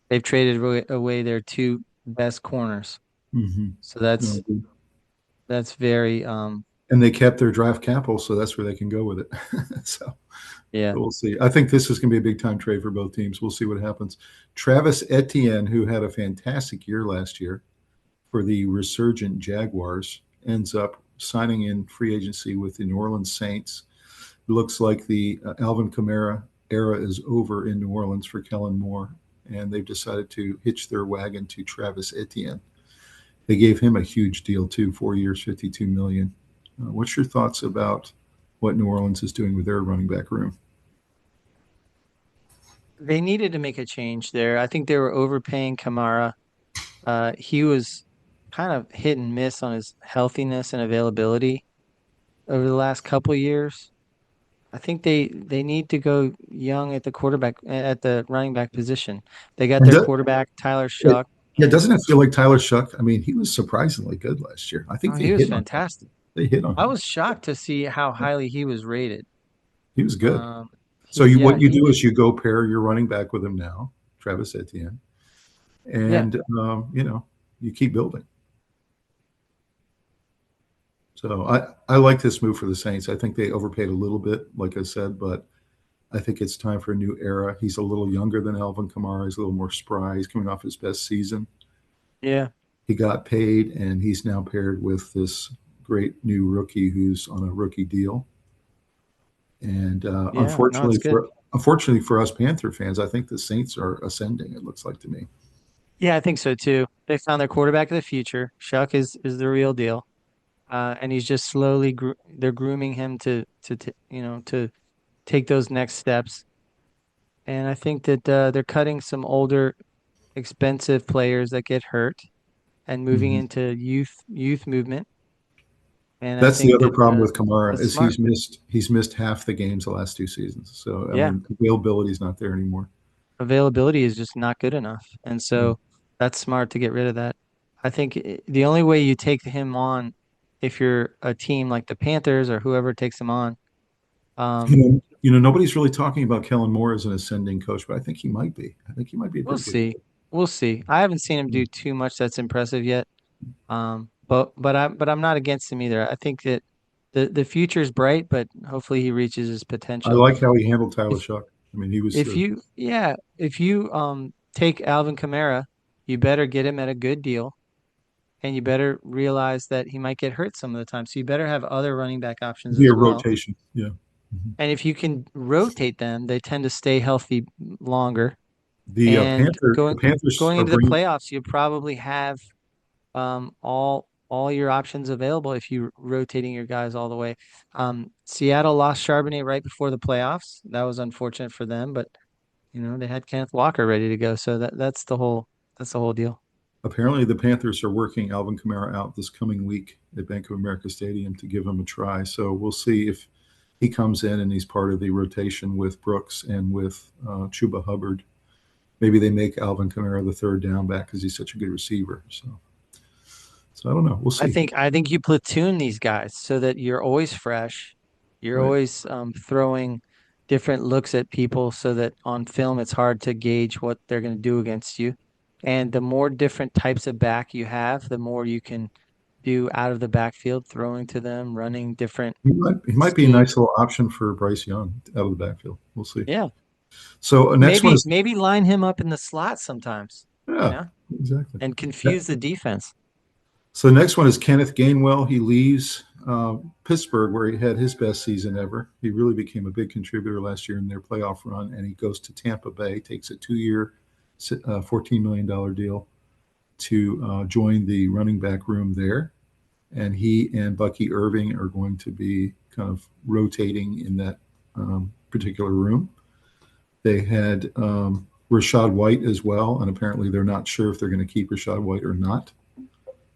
They've traded away their two best corners. mhm. So No, that's very and they kept their draft capital, so that's where they can go with it. So yeah. we'll see. I think this is going to be a big time trade for both teams. We'll see what happens. Travis Etienne, who had a fantastic year last year for the resurgent Jaguars, ends up signing in free agency with the New Orleans Saints. It looks like the Alvin Kamara era is over in New Orleans for Kellen Moore, and they've decided to hitch their wagon to Travis Etienne. They gave him a huge deal too, 4 years, 52 million. What's your thoughts about what New Orleans is doing with their running back room? They needed to make a change there. I think they were overpaying Kamara. He was kind of hit and miss on his healthiness and availability over the last couple years. I think they need to go young at the quarterback at the running back position. They got And their quarterback Tyler it, Shuck, yeah, and doesn't it feel like Tyler Shuck? I mean, he was surprisingly good last year. I think he was him. fantastic. They hit on I him. was shocked to see how highly he was rated. He was good. Um, So yeah, what you he do is you go pair your running back with him now, Travis Etienne, yeah. and you keep building. So I like this move for the Saints. I think they overpaid a little bit, like I said, but I think it's time for a new era. He's a little younger than Alvin Kamara. He's a little more spry. He's coming off his best season. Yeah. He got paid, and he's now paired with this great new rookie who's on a rookie deal. And Yeah. No, it's good. unfortunately for us Panther fans, I think the Saints are ascending. It looks like to me. Yeah, I think so too. They found their quarterback of the future. Shuck is the real deal. And he's just slowly they're grooming him to take those next steps. And I think that they're cutting some older, expensive players that get hurt and moving Mhm. into youth movement. And I That's the think other that problem with Kamara that's is smart. he's missed half the games the last 2 seasons. So I Yeah, mean, availability is not there anymore. availability is just not good enough, and Yeah. so that's smart to get rid of that. I think the only way you take him on, if you're a team like the Panthers or whoever takes him on, um, Nobody's really talking about Kellen Moore as an ascending coach, but I think he might be. I think he might be a we'll pretty good see. We'll see. I haven't seen him do too much that's impressive yet. But I'm not against him either. I think that the future is bright, but hopefully he reaches his I potential. like how he handled Tyler If Shuck. I mean, he was if you yeah, if you take Alvin Kamara, you better get him at a good deal, and you better realize that he might get hurt some of the time. So you better have other running back options be a as well. rotation. Yeah. Mhm. And if you can rotate them, they tend to stay healthy longer. The And The going Panthers going are into the bringing. playoffs, you probably have all your options available if you're rotating your guys all the way. Seattle lost Charbonnet right before the playoffs. That was unfortunate for them, but they had Kenneth Walker ready to go. So that's the whole deal. Apparently, the Panthers are working Alvin Kamara out this coming week at Bank of America Stadium to give him a try. So we'll see if he comes in and he's part of the rotation with Brooks and with Chuba Hubbard. Maybe they make Alvin Kamara the third down back because he's such a good receiver. So I don't know. We'll I see. think I think you platoon these guys so that you're always fresh. You're Right. always throwing different looks at people so that on film it's hard to gauge what they're going to do against you. And the more different types of back you have, the more you can do out of the backfield, throwing to them, running different He might be a nice schemes. little option for Bryce Young out of the backfield. We'll see. Yeah. So next one Maybe is maybe line him up in the slot sometimes, you yeah, know, exactly. and Yeah. confuse the defense. So the next one is Kenneth Gainwell. He leaves Pittsburgh, where he had his best season ever. He really became a big contributor last year in their playoff run, and he goes to Tampa Bay, takes a 2-year, $14 million deal to join the running back room there. And he and Bucky Irving are going to be kind of rotating in that particular room. They had Rashad White as well, and apparently they're not sure if they're going to keep Rashad White or not.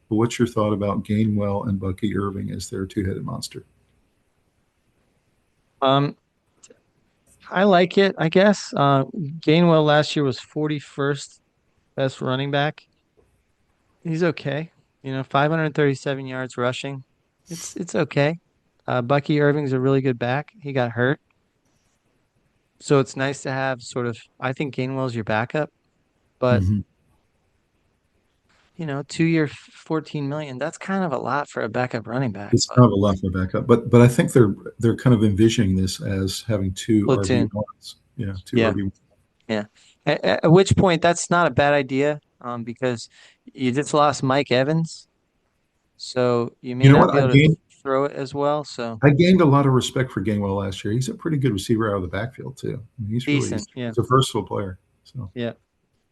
But what's your thought about Gainwell and Bucky Irving as their two-headed monster? Um, I like it, I guess. Gainwell last year was 41st best running back. He's okay. 537 yards rushing. It's okay. Bucky Irving's a really good back. He got hurt. So it's nice to have I think Gainwell's your backup, but Mm-hmm. 2-year 14 million, that's kind of a lot for a backup running back, It's but kind of a lot for backup, but I think they're kind of envisioning this as having two RB platoon. ones. Yeah, two Yeah. RB. Yeah. At which point that's not a bad idea, because you just lost Mike Evans. So you You may know not what? be able to throw it as well. So I gained a lot of respect for Gainwell last year. He's a pretty good receiver out of the backfield too. I mean, decent. Yeah. he's a versatile player. So Yeah.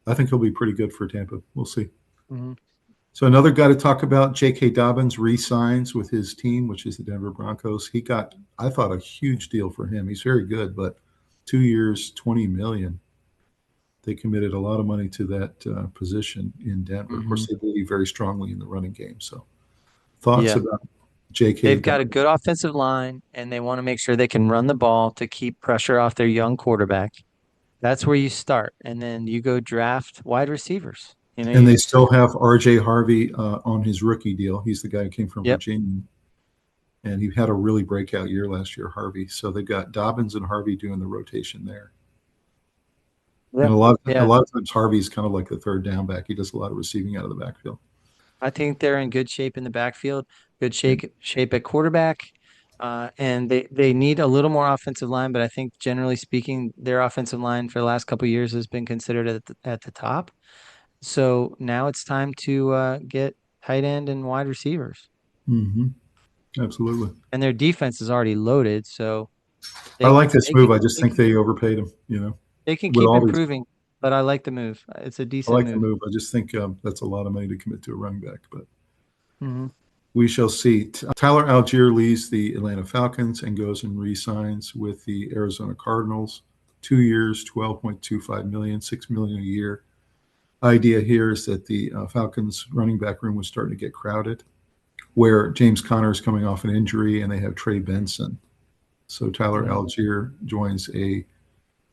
I think he'll be pretty good for Tampa. We'll see. Hmm. So another guy to talk about, J.K. Dobbins re-signs with his team, which is the Denver Broncos. He got, I thought, a huge deal for him. He's very good, but 2 years, $20 million. They committed a lot of money to that position in Denver. Of Hmm. course, they believe very strongly in the running game. So thoughts Yeah. about J.K. They've got a Dobbins? good offensive line, and they want to make sure they can run the ball to keep pressure off their young quarterback. That's where you start, and then you go draft wide receivers. And they still have R.J. Harvey on his rookie deal. He's the guy who came from Yep. Virginia, and he had a really breakout year last year, Harvey. So they've got Dobbins and Harvey doing the rotation there. And Yep. a lot Yeah. of times Harvey's kind of like the third down back. He does a lot of receiving out of the backfield. I think they're in good shape in the backfield, good shape at quarterback. And they need a little more offensive line, but I think generally speaking, their offensive line for the last couple of years has been considered at the top. So now it's time to get tight end and wide receivers. Hmm. Absolutely. And their defense is already loaded, so I they like this they move. can I just they think can they overpaid him, they can with keep all these. improving, but I like the move. It's a I decent like the move. move. I just think that's a lot of money to commit to a running back, but Hmm. we shall see. Tyler Algier leaves the Atlanta Falcons and goes and re-signs with the Arizona Cardinals. 2 years, 12.25 million, 6 million a year. Idea here is that the Falcons running back room was starting to get crowded, where James Conner is coming off an injury and they have Trey Benson. So Tyler Yeah, Algier joins a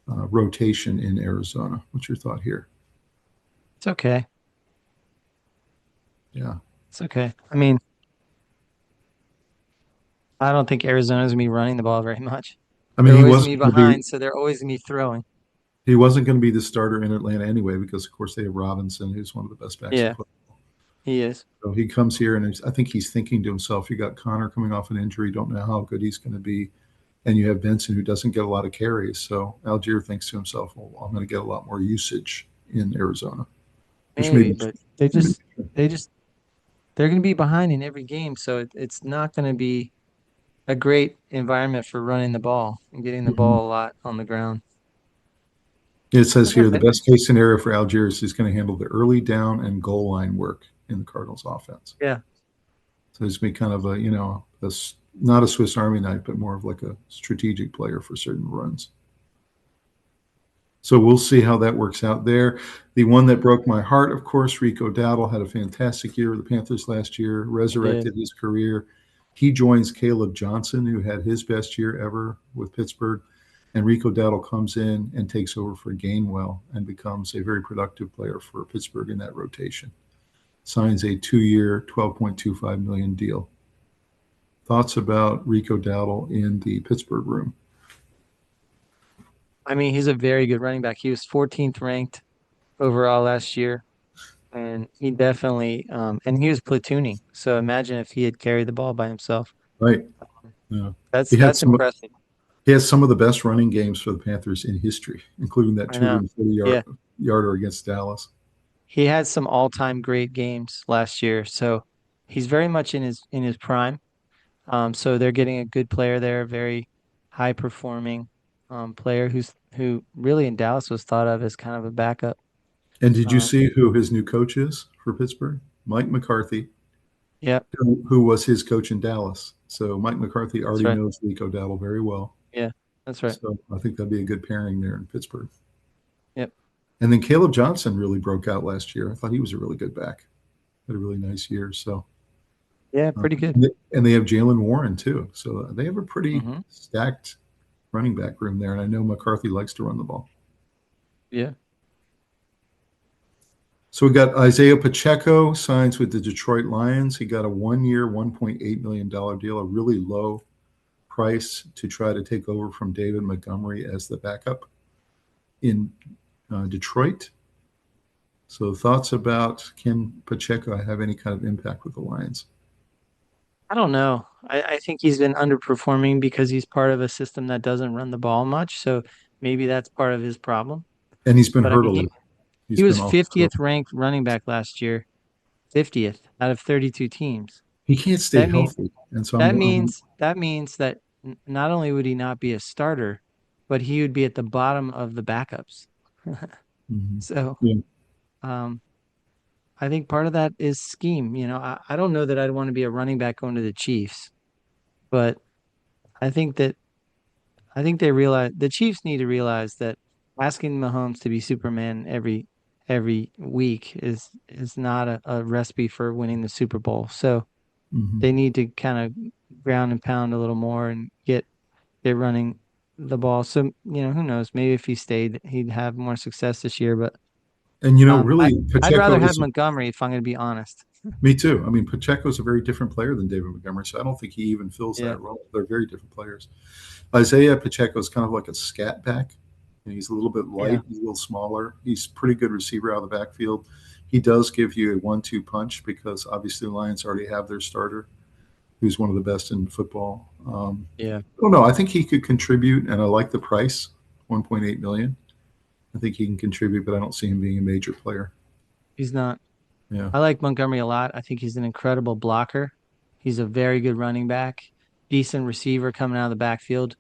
rotation in Arizona. What's your thought here? it's okay. Yeah. It's okay. I mean, I don't think Arizona's gonna be running the ball very much. I mean, They're always gonna be behind, so they're always gonna be throwing. he wasn't going to be the starter in Atlanta anyway because of course they have Robinson, who's one of the best backs in Yeah, football. he is. So he comes here and I think he's thinking to himself, you got Connor coming off an injury, don't know how good he's going to be, and you have Benson who doesn't get a lot of carries. So Algier thinks to himself, well, I'm going to get a lot more usage in Arizona, which Maybe, maybe. but they just they're gonna be behind in every game, so it's not gonna be a great environment for running the ball and getting the Mhm. ball a lot on the ground. It says That's here the okay. best case scenario for Algier is he's going to handle the early down and goal line work in the Cardinals offense. Yeah. So he's be kind of a, not a Swiss Army knife, but more of like a strategic player for certain runs. So we'll see how that works out there. The one that broke my heart, of course, Rico Dowdle had a fantastic year with the Panthers last year, He did. resurrected his career. He joins Caleb Johnson, who had his best year ever with Pittsburgh. And Rico Dowdle comes in and takes over for Gainwell and becomes a very productive player for Pittsburgh in that rotation. Signs a 2-year, 12.25 million deal. Thoughts about Rico Dowdle in the Pittsburgh room? I mean, he's a very good running back. He was 14th ranked overall last year, and he definitely and he was platooning. So imagine if he had carried the ball by himself. Right. Yeah. That's He had that's some impressive. he has some of the best running games for the Panthers in history, including that I know. 240 Yeah. yarder against Dallas. He had some all-time great games last year, so he's very much in his prime. So they're getting a good player there, very high performing player who really in Dallas was thought of as kind of a backup. And did you Um, see who his new coach is for Pittsburgh? Mike McCarthy, yeah, who was his coach in Dallas. So Mike McCarthy that's already right. knows Rico Dowdle very well. Yeah, that's right. So I think that'd be a good pairing there in Pittsburgh. Yep. And then Caleb Johnson really broke out last year. I thought he was a really good back. Had a really nice year. So Yeah, pretty good. and they have Jalen Warren too. So they have a pretty Hmm. stacked running back room there. And I know McCarthy likes to run the ball. Yeah. So we got Isaiah Pacheco signs with the Detroit Lions. He got a 1-year, $1.8 million deal, a really low price to try to take over from David Montgomery as the backup in Detroit. So thoughts about can Pacheco have any kind of impact with the Lions? I don't know. I think he's been underperforming because he's part of a system that doesn't run the ball much. So maybe that's part of his problem. And he's been But I hurt a mean, little. he He's was been off. 50th ranked running back last year, 50th out of 32 teams. He can't stay That mean healthy, and so that means that not only would he not be a starter, but he would be at the bottom of the backups. Mhm. So, Yeah. um, I think part of that is scheme. I don't know that I'd want to be a running back going to the Chiefs, but I think that I think they realize the Chiefs need to realize that asking Mahomes to be Superman every week is not a recipe for winning the Super Bowl. So Mhm. they need to kind of ground and pound a little more and get running the ball. So, who knows? Maybe if he stayed, he'd have more success this year. But And um, I really, I'd rather Pacheco have is. Montgomery if I'm going to be honest. Me too. I mean, Pacheco is a very different player than David Montgomery, so I don't think he even fills Yeah. that role. They're very different players. Isaiah Pacheco is kind of like a scat back. And he's a little bit Yeah. light, he's a little smaller. He's a pretty good receiver out of the backfield. He does give you a 1-2 punch because obviously the Lions already have their starter, who's one of the best in football. Yeah. I don't know. I think he could contribute, and I like the price, 1.8 million. I think he can contribute, but I don't see him being a major player. He's not. Yeah. I like Montgomery a lot. I think he's an incredible blocker. He's a very good running back, decent receiver coming out of the backfield,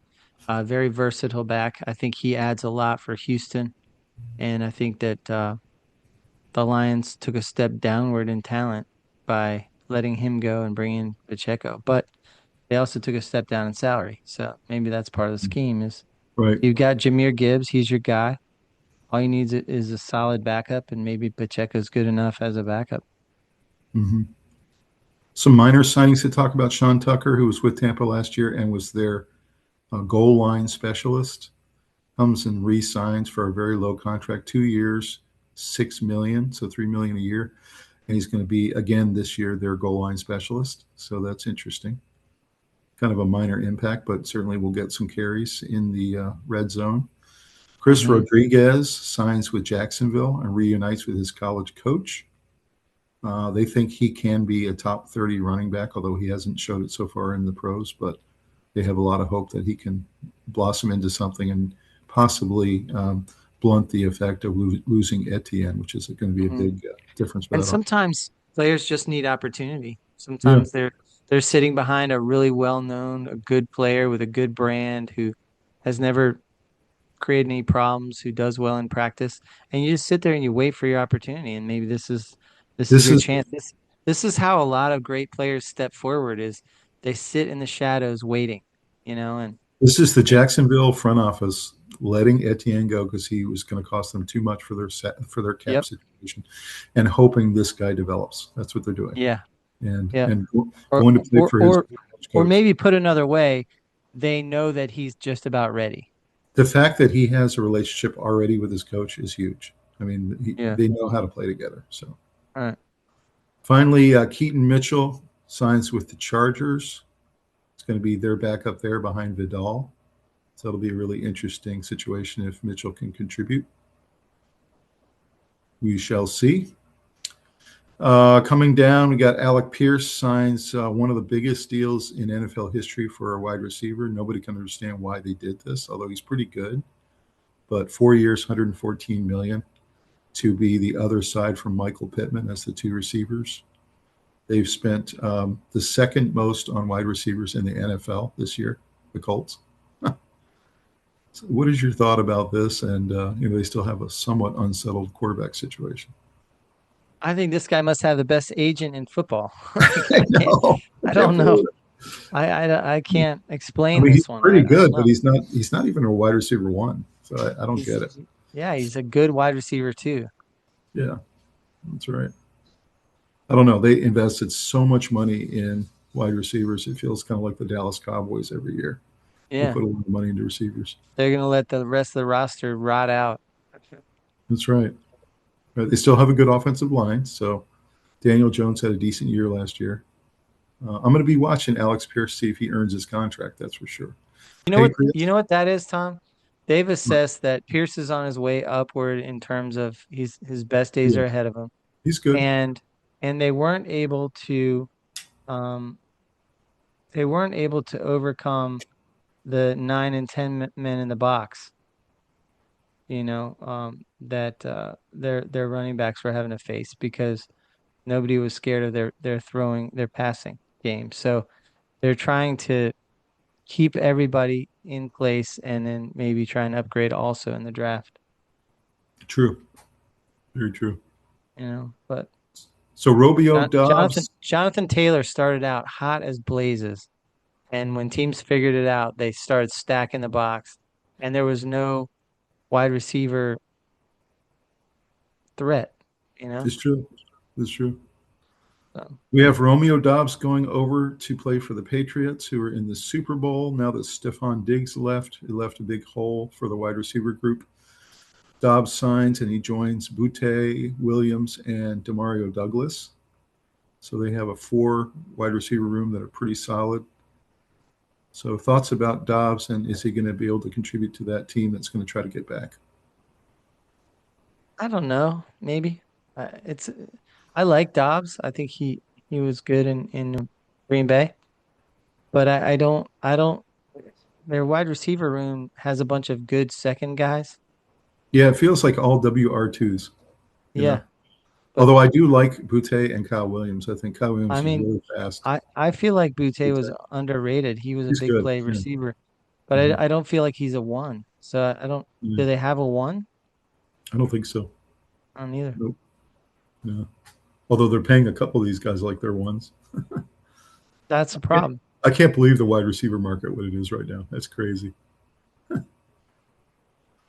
very versatile back. I think he adds a lot for Houston, and I think that the Lions took a step downward in talent by letting him go and bring in Pacheco. But they also took a step down in salary. So maybe that's part of the scheme is Right. you got Jameer Gibbs, he's your guy. All you need is a solid backup, and maybe Pacheco's good enough as a backup. Mm-hmm. Some minor signings to talk about. Sean Tucker, who was with Tampa last year and was their goal line specialist, comes and re-signs for a very low contract, 2 years, $6 million, so $3 million a year, and he's going to be again this year their goal line specialist. So that's interesting. Kind of a minor impact, but certainly will get some carries in the red zone. Chris Rodriguez signs with Jacksonville and reunites with his college coach. They think he can be a top 30 running back, although he hasn't showed it so far in the pros, but they have a lot of hope that he can blossom into something and possibly blunt the effect of losing Etienne, which is going to be a big difference. And sometimes players just need opportunity. Yeah. Sometimes they're sitting behind a really well-known, a good player with a good brand who has never created any problems, who does well in practice, and you just sit there and you wait for your opportunity. And maybe this is This your is chance. This is how a lot of great players step forward is they sit in the shadows waiting, and this is the Jacksonville front office letting Etienne go because he was going to cost them too much for their cap yep, situation, and hoping this guy develops. That's what they're doing, yeah, and yeah. Or going to play for his or coach. maybe put another way, they know that he's just about ready. The fact that he has a relationship already with his coach is huge. I mean, Yeah. they know how to play together. So All right. finally, Keaton Mitchell signs with the Chargers. It's going to be their backup there behind Vidal. So it'll be a really interesting situation if Mitchell can contribute. We shall see. Coming down, we got Alec Pierce signs one of the biggest deals in NFL history for a wide receiver. Nobody can understand why they did this, although he's pretty good. But 4 years, 114 million to be the other side from Michael Pittman as the two receivers. They've spent the second most on wide receivers in the NFL this year, the Colts. So what is your thought about this? And they still have a somewhat unsettled quarterback situation. I think this guy must have the best agent in football. I know. I don't know. I can't I explain mean, he's this one. pretty I don't good, but know. he's not even a wide receiver one. So I don't get it. Yeah, he's a good wide receiver too. Yeah, that's right. I don't know. They invested so much money in wide receivers. It feels kind of like the Dallas Cowboys every year. They Yeah, put a lot of money into receivers. they're gonna let the rest of the roster rot out. That's right. But they still have a good offensive line. So Daniel Jones had a decent year last year. I'm going to be watching Alex Pierce, see if he earns his contract. That's for sure. Patriots. You know what that is, Tom? They've assessed that Pierce is on his way upward in terms of his best days Yeah, are ahead of him. he's good. And they weren't able to um overcome the 9 and 10 men in the box, that their running backs were having to face because nobody was scared of their passing game. So they're trying to keep everybody in place and then maybe try and upgrade also in the draft. True. Very true. But So Romeo Dobbs. Jonathan Taylor started out hot as blazes, and when teams figured it out, they started stacking the box, and there was no wide receiver threat. It's true. It's true. So, We have Romeo Dobbs going over to play for the Patriots, who are in the Super Bowl. Now that Stephon Diggs left, it left a big hole for the wide receiver group. Dobbs signs and he joins Butte, Williams, and Demario Douglas. So they have a 4 wide receiver room that are pretty solid. So thoughts about Dobbs, and is he going to be able to contribute to that team that's going to try to get back? I don't know. Maybe it's. I like Dobbs. I think he was good in Green Bay, but I don't. Their wide receiver room has a bunch of good second guys. Yeah, it feels like all WR2s, you know. Yeah, but Although I do like Boutte and Kyle Williams. I think Kyle I Williams is mean, really fast. I feel like Boutte was Boutte. underrated. He was a He's big good. play Yeah. receiver, but Mhm. I don't feel like he's a one. So I don't. Yeah. Do they have a one? I don't think so. I don't either. Nope. Yeah. Although they're paying a couple of these guys like they're ones. That's a Yeah. problem. I can't believe the wide receiver market what it is right now. That's crazy.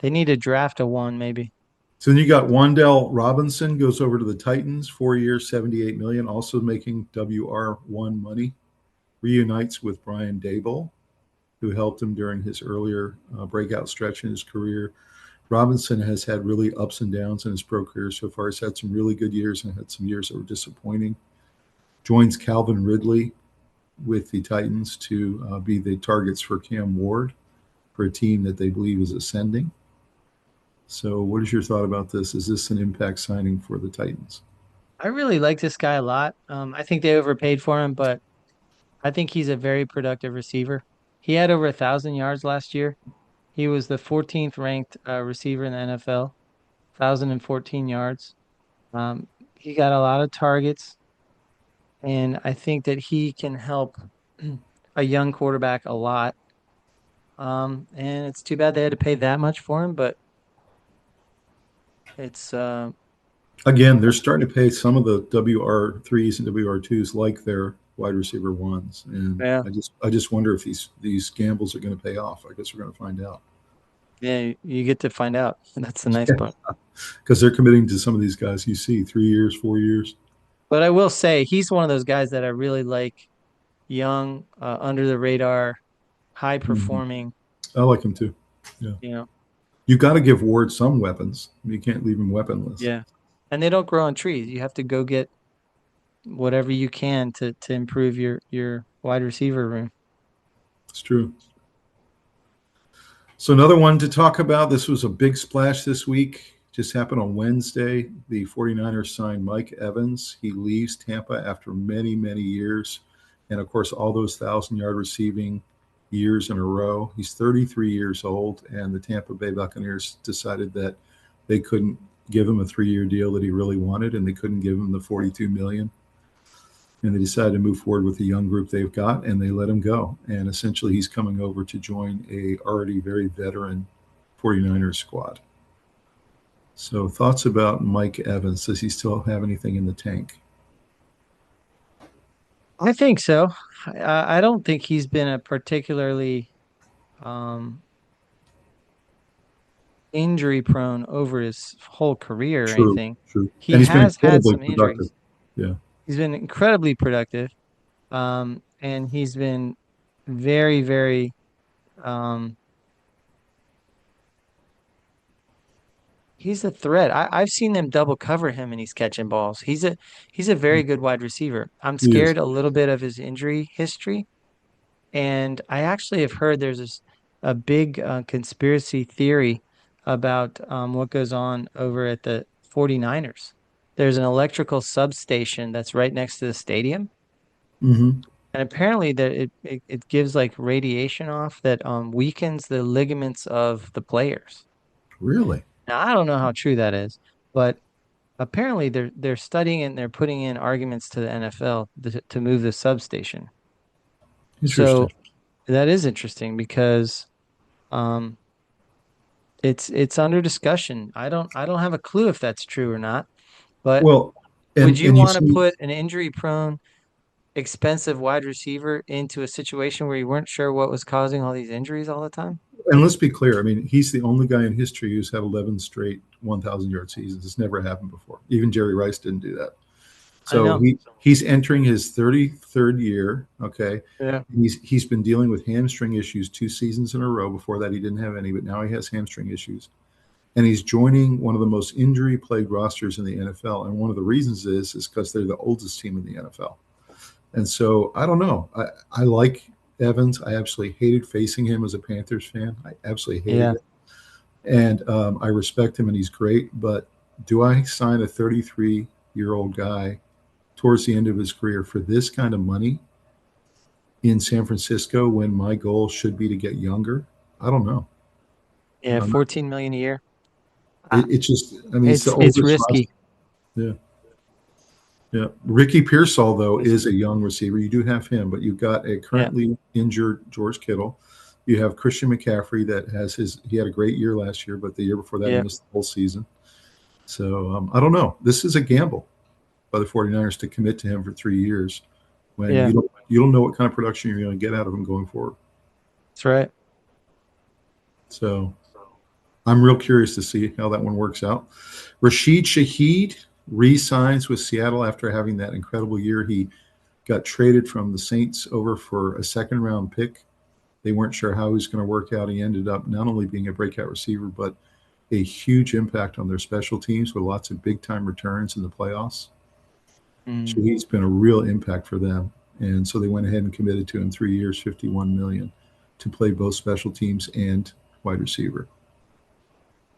They need to draft a one, maybe. So then you got Wandell Robinson goes over to the Titans, 4 years, 78 million, also making WR1 money. Reunites with Brian Daboll, who helped him during his earlier breakout stretch in his career. Robinson has had really ups and downs in his pro career so far. He's had some really good years and had some years that were disappointing. Joins Calvin Ridley with the Titans to be the targets for Cam Ward for a team that they believe is ascending. So, what is your thought about this? Is this an impact signing for the Titans? I really like this guy a lot. I think they overpaid for him, but I think he's a very productive receiver. He had over 1,000 yards last year. He was the 14th ranked receiver in the NFL, 1,014 yards. He got a lot of targets, and I think that he can help a young quarterback a lot. And it's too bad they had to pay that much for him, but it's Again, they're starting to pay some of the WR3s and WR2s like their wide receiver ones, and yeah, I just wonder if these gambles are going to pay off. I guess we're going to find out yeah, you get to find out. That's the nice part. because they're committing to some of these guys. You see, 3 years, 4 years. But I will say he's one of those guys that I really like, young, under the radar, high Mhm. performing, I like him too. Yeah, you know. you got to give Ward some weapons. You can't leave him weaponless. Yeah. And they don't grow on trees. You have to go get whatever you can to improve your wide receiver room. It's true. So another one to talk about. This was a big splash this week. Just happened on Wednesday. The 49ers signed Mike Evans. He leaves Tampa after many, many years. And of course, all those 1,000-yard receiving years in a row. He's 33 years old, and the Tampa Bay Buccaneers decided that they couldn't give him a 3-year deal that he really wanted, and they couldn't give him the $42 million. And they decided to move forward with the young group they've got, and they let him go. And essentially, he's coming over to join a already very veteran 49ers squad. So thoughts about Mike Evans? Does he still have anything in the tank? I think so. I don't think he's been a particularly um, injury prone over his whole career or True, anything. true. He And he's been has had incredibly some productive. injuries. Yeah. He's been incredibly productive. And he's been very, very um, he's a threat. I've seen them double cover him and he's catching balls. He's a very good wide receiver. I'm He is. scared a little bit of his injury history. And I actually have heard there's a big conspiracy theory about what goes on over at the 49ers. There's an electrical substation that's right next to the stadium. Mm-hmm. And apparently that it gives like radiation off that weakens the ligaments of the players. Really Now, I don't know how true that is, but apparently they're studying it and they're putting in arguments to the NFL to move the substation. interesting. So that is interesting because um, it's under discussion. I don't have a clue if that's true or not, but Well, would and you and you want to see, put an injury prone, expensive wide receiver into a situation where you weren't sure what was causing all these injuries all the time? and let's be clear. I mean, he's the only guy in history who's had 11 straight 1,000-yard seasons. It's never happened before. Even Jerry Rice didn't do that. I So know. he's entering his 33rd year. Okay, Yeah. he's been dealing with hamstring issues 2 seasons in a row. Before that, he didn't have any, but now he has hamstring issues, and he's joining one of the most injury-plagued rosters in the NFL. And one of the reasons is because they're the oldest team in the NFL. And so I don't know. I like Evans, I absolutely hated facing him as a Panthers fan. I absolutely hated Yeah. it. And I respect him, and he's great. But do I sign a 33-year-old guy towards the end of his career for this kind of money in San Francisco when my goal should be to get younger? I don't know. Yeah. I'm 14 million a year. Ah, it's just, I mean, it's the it's oldest roster. risky. Yeah. Yeah. Ricky Pearsall, though, It's- is a young receiver. You do have him, but you've got a yeah. currently injured George Kittle. You have Christian McCaffrey that has he had a great year last year, but the year before that, he Yeah. missed the whole season. So I don't know. This is a gamble by the 49ers to commit to him for 3 years when Yeah. you don't know what kind of production you're going to get out of him going forward. That's right. So I'm real curious to see how that one works out. Rashid Shaheed re-signs with Seattle after having that incredible year. He got traded from the Saints over for a second-round pick. They weren't sure how he was going to work out. He ended up not only being a breakout receiver, but a huge impact on their special teams with lots of big-time returns in the playoffs. So he's been a real impact for them. And so they went ahead and committed to him 3 years, $51 million to play both special teams and wide receiver.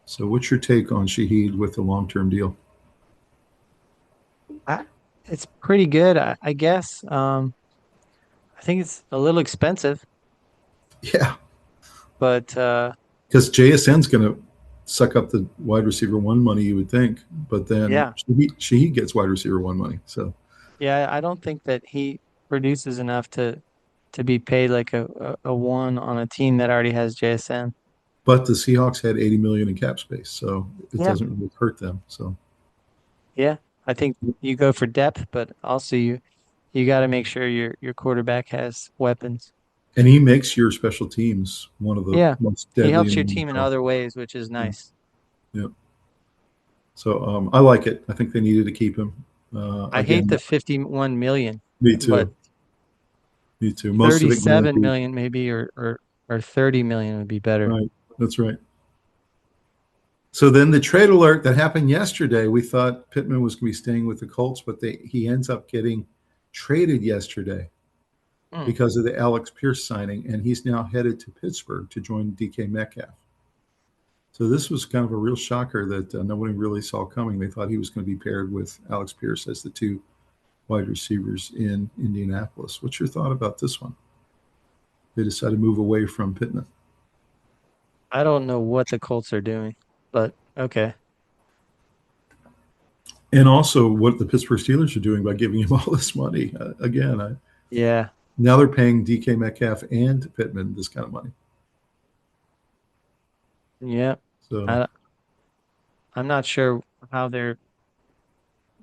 So what's your take on Shaheed with the long-term deal? It's pretty good, I guess. I think it's a little expensive, Yeah, but because JSN's going to suck up the wide receiver one money, you would think, but then yeah. Shaheed gets wide receiver one money. So, Yeah, I don't think that he produces enough to be paid like a one on a team that already has JSN. but the Seahawks had 80 million in cap space, so it Yeah. doesn't really hurt them. So, Yeah. I think you go for depth, but also you got to make sure your quarterback has weapons. and he makes your special teams one of the Yeah. most He deadly helps in your the team in NFL. other ways, which is nice. Yeah. So I like it. I think they needed to keep him. I hate Again, the 51 million, me but too. Me too. Most of it 37 guaranteed. million maybe or 30 million would be better. Right. That's right. So then the trade alert that happened yesterday, we thought Pitman was going to be staying with the Colts, but he ends up getting traded yesterday because of the Alex Pierce signing, and he's now headed to Pittsburgh to join DK Metcalf. So this was kind of a real shocker that nobody really saw coming. They thought he was going to be paired with Alex Pierce as the two wide receivers in Indianapolis. What's your thought about this one? They decided to move away from Pittman. I don't know what the Colts are doing, but okay. And also what the Pittsburgh Steelers are doing by giving him all this money. Yeah. Now they're paying DK Metcalf and Pittman this kind of money. Yeah. So I'm not sure how they're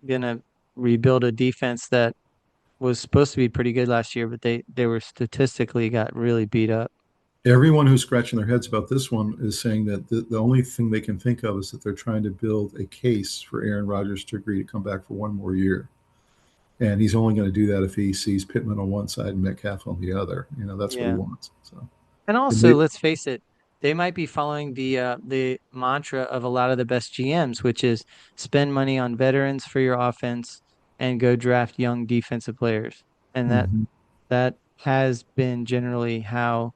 gonna rebuild a defense that was supposed to be pretty good last year, but they were statistically got really beat up. everyone who's scratching their heads about this one is saying that the only thing they can think of is that they're trying to build a case for Aaron Rodgers to agree to come back for one more year. And he's only going to do that if he sees Pittman on one side and Metcalf on the other. That's what he Yeah. wants. So, And also, let's face it, they might be following the mantra of a lot of the best GMs, which is spend money on veterans for your offense and go draft young defensive players. And that has been generally how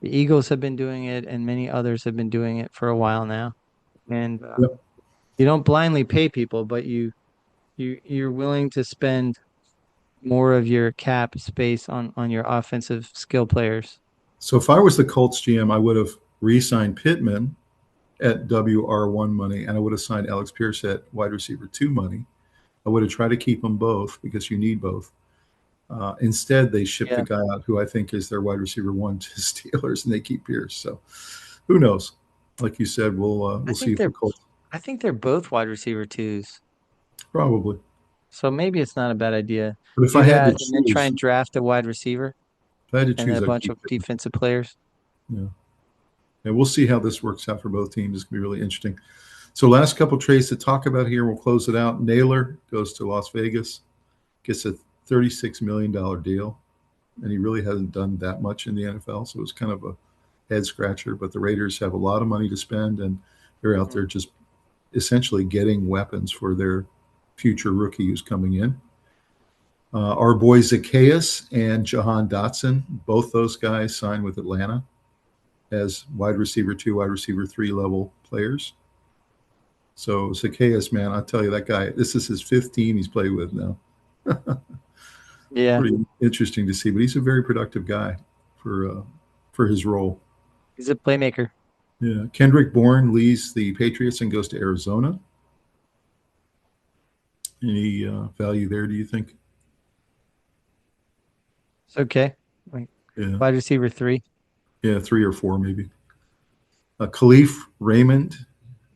the Eagles have been doing it, and many others have been doing it for a while now. And yep. you don't blindly pay people, but you're willing to spend more of your cap space on your offensive skill players. So if I was the Colts GM, I would have re-signed Pittman at WR1 money, and I would have signed Alex Pierce at wide receiver 2 money. I would have tried to keep them both because you need both. Instead, they ship the Yeah. guy out who I think is their wide receiver 1 to Steelers, and they keep Pierce. So who knows? Like you said, we'll see if the Colts I think they're both wide receiver twos. probably. So maybe it's not a bad idea. But if Do I had to that and then try choose, and draft a wide receiver and a I'd bunch keep of Pittman. defensive players. Yeah. And we'll see how this works out for both teams. It's going to be really interesting. So last couple trades to talk about here. We'll close it out. Naylor goes to Las Vegas, gets a $36 million deal, and he really hasn't done that much in the NFL. So it's kind of a head scratcher. But the Raiders have a lot of money to spend, and they're out there just essentially getting weapons for their future rookie who's coming in. Our boy Zacchaeus and Jahan Dotson, both those guys signed with Atlanta as wide receiver 2, wide receiver 3 level players. So Zacchaeus, man, I tell you, that guy, this is his 5th team he's played with now. Yeah, Pretty interesting to see, but he's a very productive guy for his role. he's a playmaker. Yeah, Kendrick Bourne leaves the Patriots and goes to Arizona. Any value there, do you think? It's okay. Like Yeah, wide receiver 3. yeah, 3 or 4 maybe. Khalif Raymond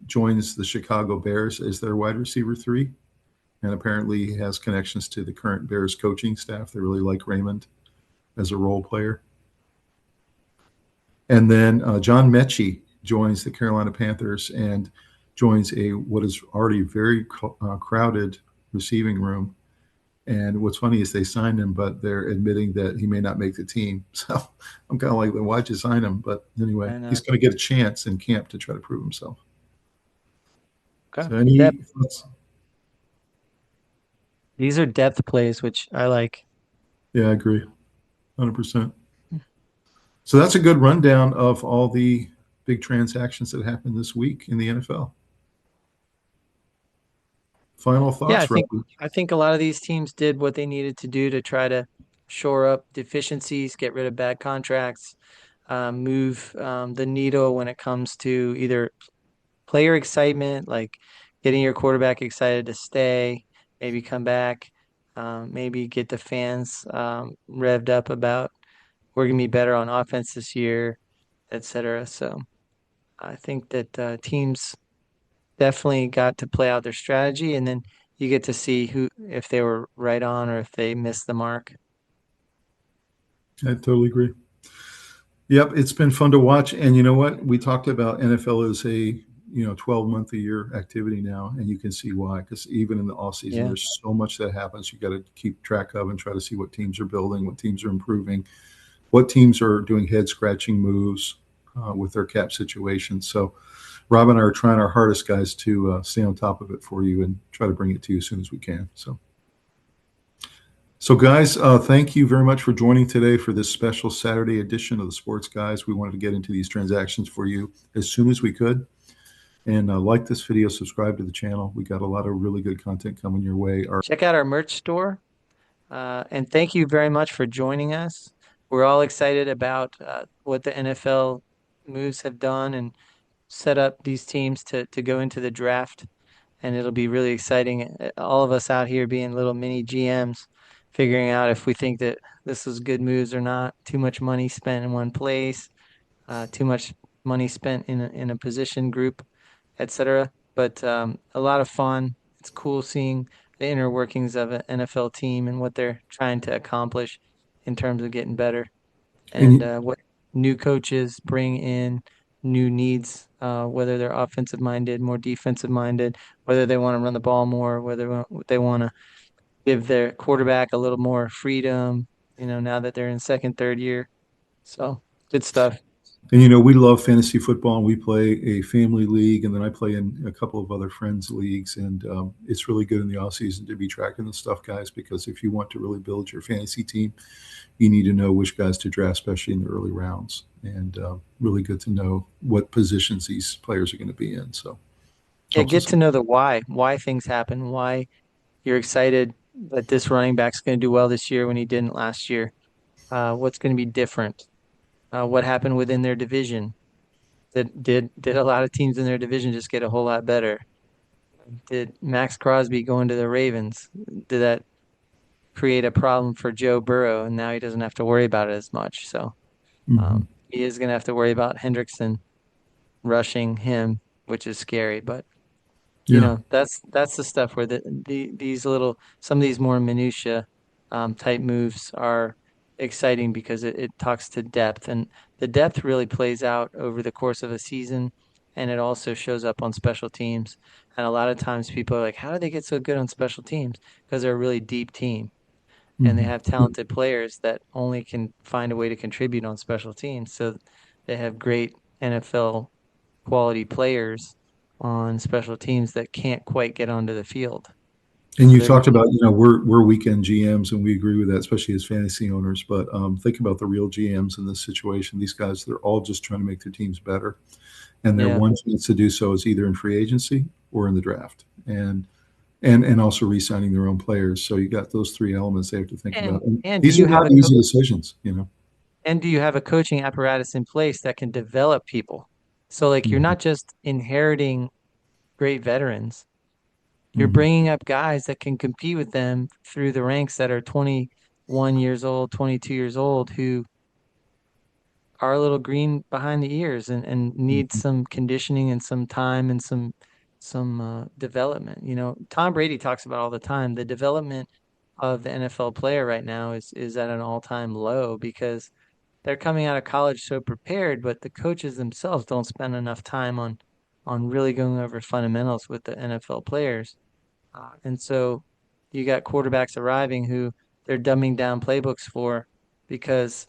joins the Chicago Bears as their wide receiver 3, and apparently he has connections to the current Bears coaching staff. They really like Raymond as a role player. And then John Mechie joins the Carolina Panthers and joins a what is already very crowded receiving room. And what's funny is they signed him, but they're admitting that he may not make the team. So I'm kind of like, well, why'd you sign him? But anyway, I know. he's going to get a chance in camp to try to prove himself. Okay. So any Depth. thoughts? These are depth plays, which I like. Yeah, I agree, 100%. So that's a good rundown of all the big transactions that happened this week in the NFL. Final Yeah, thoughts, Robbie? I think a lot of these teams did what they needed to do to try to shore up deficiencies, get rid of bad contracts, move the needle when it comes to either player excitement, like getting your quarterback excited to stay, maybe come back, maybe get the fans revved up about we're going to be better on offense this year, etc. So I think that teams definitely got to play out their strategy, and then you get to see who if they were right on or if they missed the mark. I totally agree. Yep, it's been fun to watch. And you know what? We talked about NFL as a 12-month a year activity now, and you can see why. Because even in the off season, Yeah. there's so much that happens. You got to keep track of and try to see what teams are building, what teams are improving, what teams are doing head scratching moves with their cap situation. So Rob and I are trying our hardest, guys, to stay on top of it for you and try to bring it to you as soon as we can. So, guys, thank you very much for joining today for this special Saturday edition of the Sports Guyz. We wanted to get into these transactions for you as soon as we could. And like this video, subscribe to the channel. We got a lot of really good content coming your way. Check out our merch store. And thank you very much for joining us. We're all excited about what the NFL moves have done and set up these teams to go into the draft. And it'll be really exciting. All of us out here being little mini GMs, figuring out if we think that this is good moves or not. Too much money spent in one place, too much money spent in a position group, etc. But a lot of fun. It's cool seeing the inner workings of an NFL team and what they're trying to accomplish in terms of getting better and And what new coaches bring in new needs, whether they're offensive minded, more defensive minded, whether they want to run the ball more, whether they want to give their quarterback a little more freedom, now that they're in second, third year. So good stuff. we love fantasy football, and we play a family league, and then I play in a couple of other friends' leagues. And it's really good in the off season to be tracking the stuff, guys, because if you want to really build your fantasy team, you need to know which guys to draft, especially in the early rounds. And really good to know what positions these players are going to be in. So Yeah, helps get us. to know the why things happen, why you're excited that this running back's going to do well this year when he didn't last year. What's going to be different? What happened within their division? That did a lot of teams in their division just get a whole lot better? Did Maxx Crosby go into the Ravens? Did that create a problem for Joe Burrow, and now he doesn't have to worry about it as much? So Mhm. he is going to have to worry about Hendrickson rushing him, which is scary. But Yeah. that's the stuff where these little some of these more minutia type moves are exciting because it talks to depth, and the depth really plays out over the course of a season, and it also shows up on special teams. And a lot of times people are like, how do they get so good on special teams? Because they're a really deep team and they Mhm. have talented players that only can find a way to contribute on special teams. So they have great NFL quality players on special teams that can't quite get onto the field. And So you they're talked gonna, about, we're weekend GMs and we agree with that, especially as fantasy owners. But think about the real GMs in this situation. These guys, they're all just trying to make their teams better. And their yeah. one chance to do so is either in free agency or in the draft. And also re-signing their own players. So you got those three elements they have to think about. And And do these you are have not easy decisions. and do you have a coaching apparatus in place that can develop people? So like you're Mhm. not just inheriting great veterans. You're Mhm. bringing up guys that can compete with them through the ranks that are 21 years old, 22 years old, who are a little green behind the ears and need Mhm. some conditioning and some time and some development. You know, Tom Brady talks about all the time. The development of the NFL player right now is at an all-time low because they're coming out of college so prepared, but the coaches themselves don't spend enough time on really going over fundamentals with the NFL players. And so you got quarterbacks arriving who they're dumbing down playbooks for because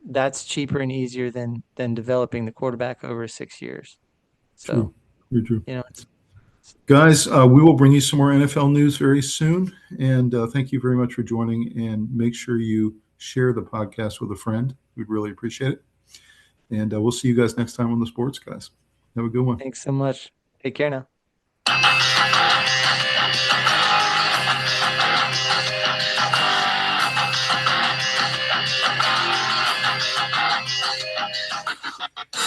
that's cheaper and easier than developing the quarterback over 6 years. So, True. Very true. it's Guys, we will bring you some more NFL news very soon. And thank you very much for joining. And make sure you share the podcast with a friend. We'd really appreciate it. And we'll see you guys next time on the Sports Guys. Have a good one. thanks so much. Take care now.